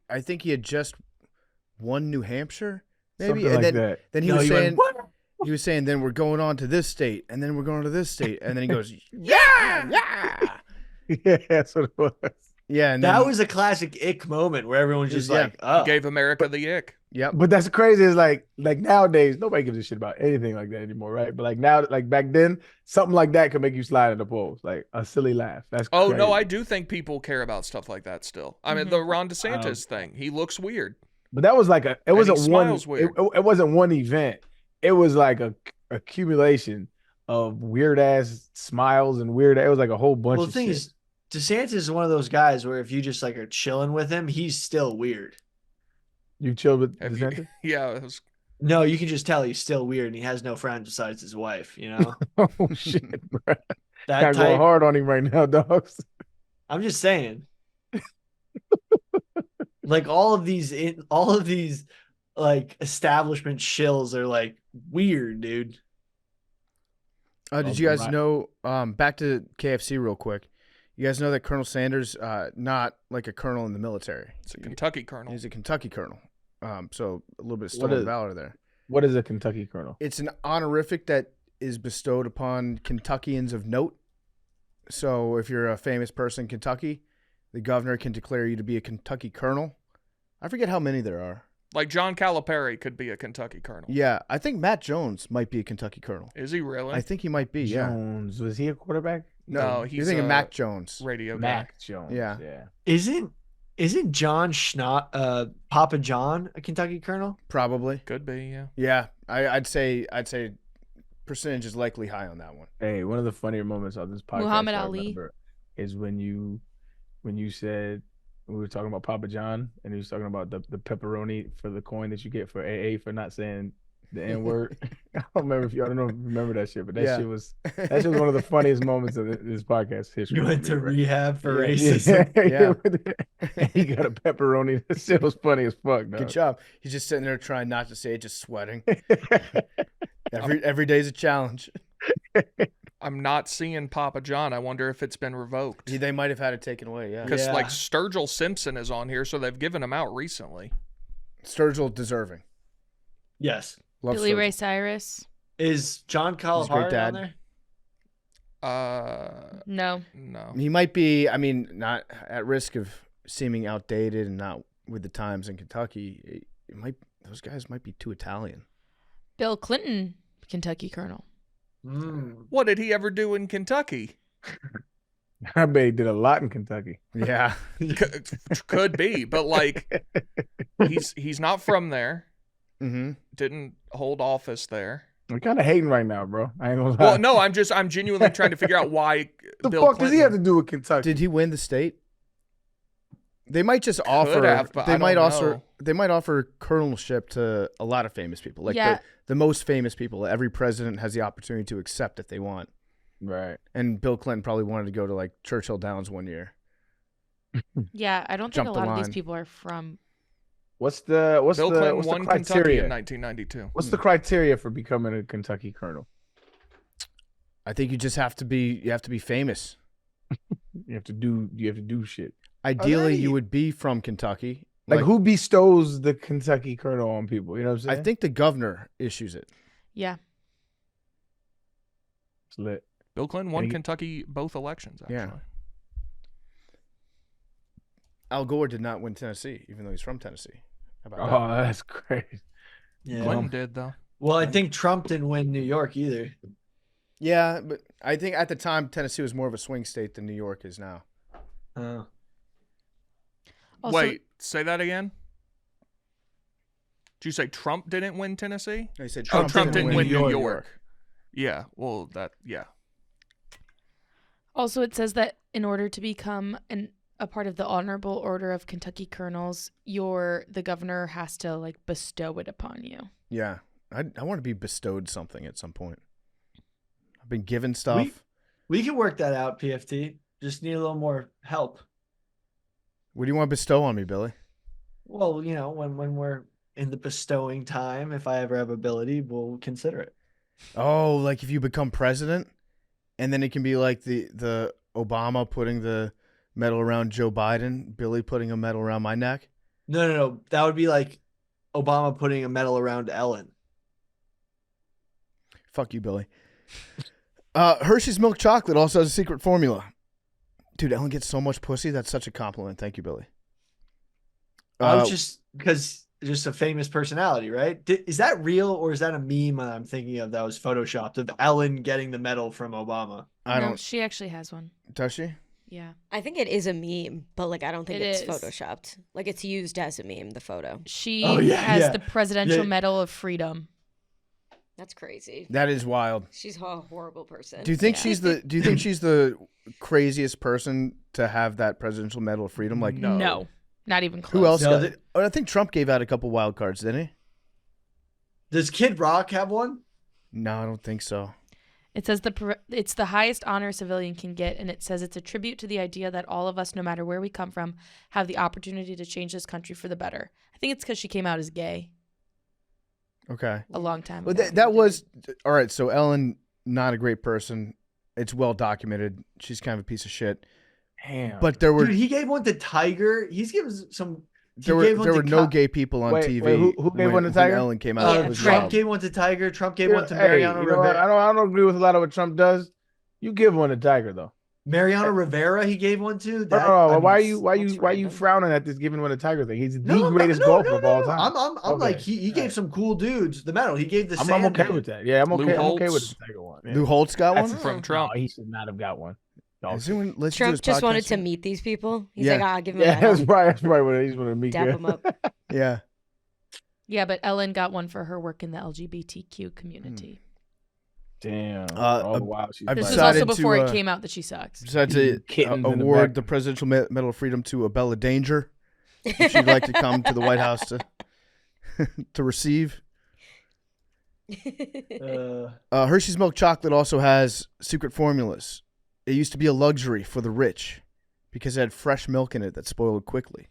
I think he had just won New Hampshire, maybe. Something And like then, that. then he No, was you went, saying, "What?" he was saying, then we're going on to this state, and then we're going to this state, and then he goes, yeah. Yeah, that's what it was. Yeah, and That then, was a classic ick moment where everyone's just Yeah. like, oh. Gave America the ick. yep. But that's crazy. Is like nowadays nobody gives a shit about anything like that anymore, right? But like now, like back then, something like that could make you slide in the polls, like a silly laugh. That's Oh, crazy. no, I do think people care about stuff like that still. I mean, the Ron Oh. DeSantis thing, he looks weird. But that was like it And wasn't he one. smiles weird. It wasn't one event. It was like a accumulation of weird ass smiles and weird. It was like a whole bunch. Well, of the thing shit. is, DeSantis is one of those guys where if you just like are chilling with him, he's still weird. You chilled with Have you- DeSantis? yeah, it was, No, you can just tell he's still weird and he has no friends besides his wife, you know? Oh shit, bro! That Kind of going type. hard on him right now, dogs. I'm just saying. Like all of these like establishment shills are like weird, dude. Did you guys Right. know, back to KFC real quick, you guys know that Colonel Sanders, not like a colonel in the military. it's a Kentucky colonel. He's a Kentucky colonel. So a little bit of What stolen is- valor there. What is a Kentucky colonel? It's an honorific that is bestowed upon Kentuckians of note. So if you're a famous person in Kentucky, the governor can declare you to be a Kentucky colonel. I forget how many there are. Like John Calipari could be a Kentucky Colonel. Yeah, I think Matt Jones might be a Kentucky Colonel. Is he really? I think he might be. Yeah. Jones, was he a quarterback? No, You're he's thinking a Mac Jones. radio guy. Mac Jones. Yeah. Yeah. Isn't John Papa John a Kentucky Colonel? Probably. Could be, yeah. Yeah, I'd say percentage is likely high on that one. Hey, one of the funnier moments of this podcast Muhammad I Ali. remember is when you said we were talking about Papa John and he was talking about the pepperoni for the coin that you get for AA for not saying the N word. I don't know if you remember that shit, but that shit was one of the funniest moments of this podcast history. You went to rehab for Yeah. racism. Yeah. He got a pepperoni. That shit was funny as fuck. Dog. Good job. He's just sitting there trying not to say it, just sweating. Every day's a challenge. I'm not seeing Papa John. I wonder if it's been revoked. They might have had it taken away, yeah. Because like Sturgill Simpson is on here, so they've given him out recently. Sturgill deserving. Yes. Love Billy Sturgill. Ray Cyrus. Is John great Calipari dad. on there? No. No. He might be, I mean, not at risk of seeming outdated and not with the times in Kentucky. Those guys might be too Italian. Bill Clinton, Kentucky Colonel. What did he ever do in Kentucky? I bet he did a lot in Kentucky. Yeah. Could be, but like he's not from there. Mm-hmm. Didn't hold office there. I'm kind of hating right now, bro. I ain't gonna lie. Well, no, I'm genuinely trying to figure out why. The Bill fuck does he have Clinton to do with Kentucky? Did he win the state? They might just Could offer. have, but I don't know. They might offer colonelship to a lot of famous people, like Yeah. the most famous people. Every president has the opportunity to accept if they want. Right. And Bill Clinton probably wanted to go to like Churchill Downs one year. Yeah, I don't think Jump a the lot of line. these people are from. What's Bill the Clinton what's the won Kentucky criteria? in 1992. What's the criteria for becoming a Kentucky colonel? I think you just have to be. You have to be famous. You have to do shit. Ideally, you would be from Kentucky. Like who bestows the Kentucky colonel on people? You know what I'm saying? I think the governor issues it. Yeah. it's lit. Bill Clinton won Any- Kentucky both elections, actually. Yeah. Al Gore did not win Tennessee, even though he's from Tennessee. How about Oh, that's crazy. Yeah. Clinton did, though. Well, I think Trump didn't win New York either. that? Yeah, but I think at the time Tennessee was more of a swing state than New York is now. Also, Wait, say that again? Did you say Trump didn't win Tennessee? No, he said Trump didn't win New York. York. Yeah, well, yeah. Also, it says that in order to become a part of the Honorable Order of Kentucky Colonels, the governor has to like bestow it upon you. Yeah, I want to be bestowed something at some point. I've been given stuff. We can work that out, PFT. Just need a little more help. What do you want to bestow on me, Billy? Well, you know, when we're in the bestowing time, if I ever have ability, we'll consider it. Oh, like if you become president, and then it can be like the Obama putting the medal around Joe Biden, Billy putting a medal around my neck. No. That would be like Obama putting a medal around Ellen. Fuck you, Billy. Hershey's milk chocolate also has a secret formula. Dude, Ellen gets so much pussy. That's such a compliment. Thank you, Billy. I was just because just a famous personality, right? Is that real or is that a meme I'm thinking of that was photoshopped of Ellen getting the medal from Obama? I No, don't. she actually has one. Does she? Yeah. I think it is a meme, but like I don't think It it's is. photoshopped. Like it's used as a meme, the photo. She yeah. the Presidential Yeah. Medal of Freedom. That's crazy. That is wild. She's a horrible person. Do you think Yeah. she's the craziest person to have that Presidential Medal of Freedom? Like, No. Not even close. who else? No, got, I think Trump gave out a couple wild cards, didn't he? Does Kid Rock have one? No, I don't think so. It says it's the highest honor a civilian can get, and it says it's a tribute to the idea that all of us, no matter where we come from, have the opportunity to change this country for the better. I think it's because she came out as gay Okay. a long time Well, ago. that was all right. So Ellen, not a great person. It's well documented. She's kind of a piece of shit. Damn. But there were Dude, he gave one to Tiger. He's given some. there were no gay people on Wait, TV. wait, who gave one to when Tiger? Ellen came out. Yeah, It was Trump wild. gave one to Tiger. Trump gave Yeah, one to hey, Mariano you know what? Rivera. I don't agree with a lot of what Trump does. You give one to Tiger though. Mariano Rivera, he gave one to. No, no, no, why are you That's random. frowning at this giving one a Tiger thing? He's the No, greatest golfer of all time. I'm like Okay. he gave some cool dudes the medal. He gave the I'm okay Sandman. with that. Yeah, I'm Lou okay. I'm okay with Holtz. the Tiger one. Yeah. Lou Holtz got That's one. From No, Trump. he should not have got one. No. Has anyone listened to Trump his just wanted podcast to yet? meet these people. He's Yeah. like, I'll give him a Yeah, medal. that's probably what he's gonna meet. Dap Yeah. him up. Yeah. Yeah, but Ellen got one for her work in the LGBTQ community. Damn. Uh, oh wow. She's I've This like- is decided also before to, it came out that she sucks. Decided to Kittens in the award back. the Presidential Medal of Freedom to Abella Danger. If she'd like to come to the White House to to receive. Hershey's milk chocolate also has secret formulas. It used to be a luxury for the rich because it had fresh milk in it that spoiled quickly.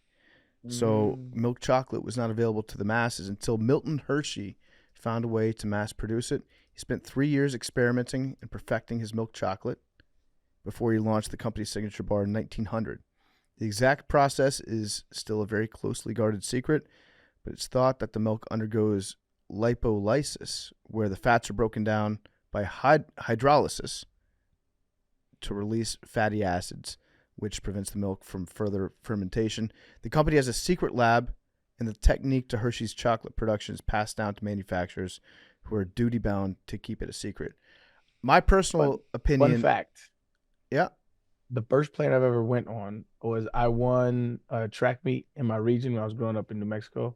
So milk chocolate was not available to the masses until Milton Hershey found a way to mass produce it. He spent 3 years experimenting and perfecting his milk chocolate before he launched the company's signature bar in 1900. The exact process is still a very closely guarded secret, but it's thought that the milk undergoes lipolysis, where the fats are broken down by hydrolysis to release fatty acids, which prevents the milk from further fermentation. The company has a secret lab, and the technique to Hershey's chocolate production is passed down to manufacturers who are duty-bound to keep it a secret. My personal opinion... Fun fact. Yeah. The first plane I've ever went on was I won a track meet in my region when I was growing up in New Mexico,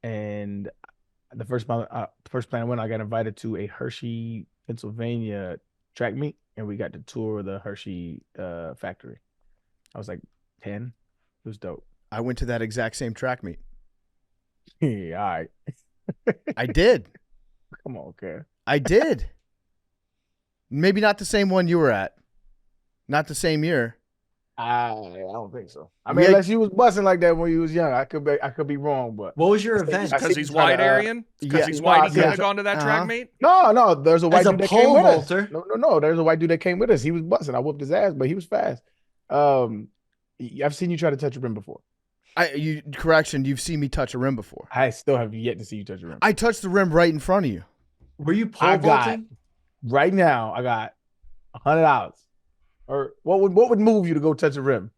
and the first plane I went, I got invited to a Hershey, Pennsylvania track meet, and we got to tour the Hershey factory. I was like 10. It was dope. I went to that exact same track meet. Yeah, all right. I did. Come on, okay. I did. Maybe not the same one you were at. Not the same year. I don't think so. I mean, Yeah. unless you was busting like that when you was young, I could be wrong, but What was your event? I Because think he's he's trying white, to, Arian? Because yeah. he's No, white, I he couldn't have said- gone to that Uh-huh. track meet? no, there's a white As a dude that pole came with us. vaulter. No, there's a white dude that came with us. He was busting. I whooped his ass, but he was fast. I've seen you try to touch a rim before. Correction, you've seen me touch a rim before. I still have yet to see you touch a rim. I touched the rim right in front of you. Were you pole I got vaulting? right now. I got $100. Or what would move you to go touch a rim?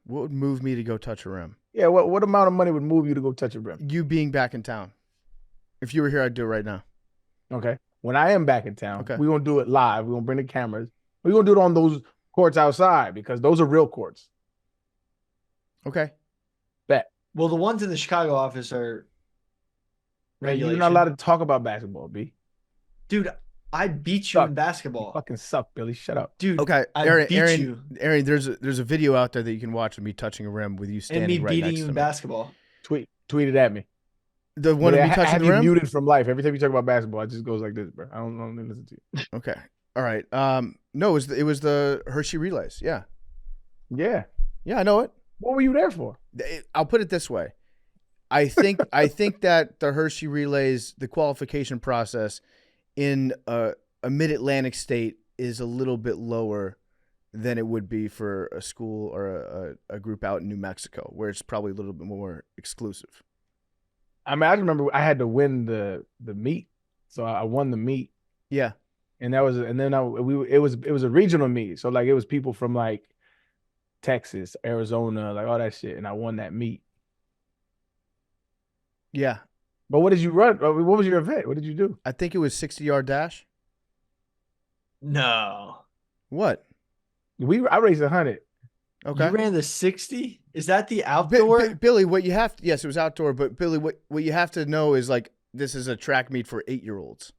What would move me to go touch a rim? Yeah, what amount of money would move you to go touch a rim? You being back in town. If you were here, I'd do it right now. Okay. When I am back in town, Okay. we're gonna do it live. We're gonna bring the cameras. We're gonna do it on those courts outside because those are real courts. Okay. Well, the ones in the Chicago office are You're regulation. not allowed to talk about basketball, B. Dude, I beat you in You basketball. fucking suck, Billy. Shut up. Dude, Okay. I Aaron, beat Aaron, you Aaron, there's a video out there that you can watch of me touching a rim with you and standing me right beating next you to in me. basketball. Tweet it at me. The one But of I me have touching the you rim? muted from life. Every time you talk about basketball, it just goes like this, bro. I don't listen to you. Okay. All right. No, it was the Hershey relays. Yeah. Yeah. Yeah, I know it. What were you there for? I'll put it this way. I think that the Hershey relays, the qualification process in a mid-Atlantic state is a little bit lower than it would be for a school or a group out in New Mexico, where it's probably a little bit more exclusive. I mean, I remember I had to win the meet, so I won the meet, Yeah. and that was, and then it was a regional meet, so like it was people from like Texas, Arizona, like all that shit, and I won that meet. Yeah. But what did you run? What was your event? What did you do? I think it was 60-yard dash. No. What? I raised 100. Okay. You ran the 60? Is that the outdoor? Billy, what you have to, yes, it was outdoor, but Billy, what you have to know is like this is a track meet for 8-year-olds.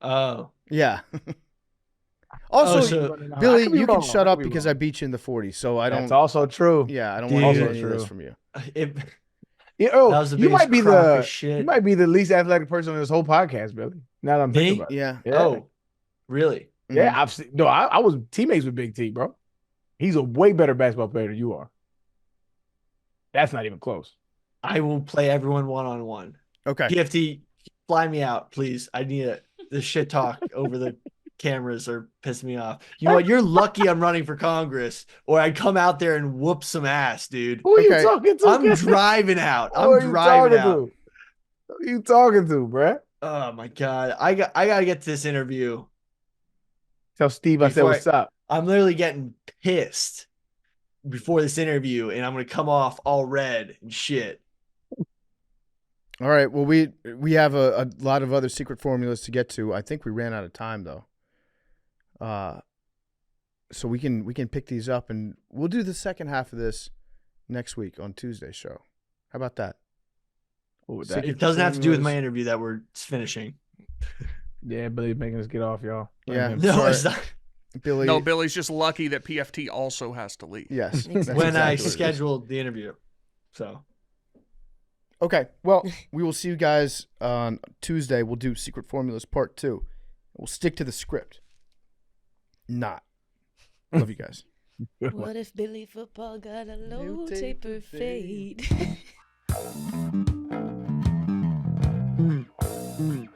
Oh. Yeah. Also, so- Billy, I could be you can wrong. shut I up could be because wrong. I beat you in the 40, so I don't. That's also true. Yeah, I don't Dude. want to hear Also any of this true. from you. Yeah, That was the you might biggest be crock the of shit. you might be the least athletic person on this whole podcast, Billy. Now that I'm thinking Me? about it. Yeah. Yeah. Oh, really? Yeah, Mhm. I've seen. No, I was teammates with Big T, bro. He's a way better basketball player than you are. That's not even close. I will play everyone one-on-one. Okay. PFT, fly me out, please. I need it. The shit talk over the cameras are pissing me off. You know what? You're lucky I'm running for Congress, or I'd come out there and whoop some ass, dude. Who are you Okay. talking to? I'm driving out. Who are I'm you driving talking out. to? Who are you talking to, bruh? Oh my god. I gotta get to this interview. Tell Steve I said Before what's up. I'm literally getting pissed before this interview, and I'm gonna come off all red and shit. All right. Well, we have a lot of other secret formulas to get to. I think we ran out of time though. So we can pick these up, and we'll do the second half of this next week on Tuesday's show. How about that? What would Secret It doesn't have to do with my formulas. interview that we're finishing. Yeah, Billy's making us get off, y'all. Yeah. Blame him. No, Sorry. it's not. Billy. No, Billy's just lucky that PFT also has to leave. Yes. Exactly. that's When I exactly what it is. scheduled the interview. So Okay. Well, we will see you guys on Tuesday. We'll do Secret Formulas Part 2. We'll stick to the script. Not. Love you guys. What if Billy Football got a low taper fade? Mm.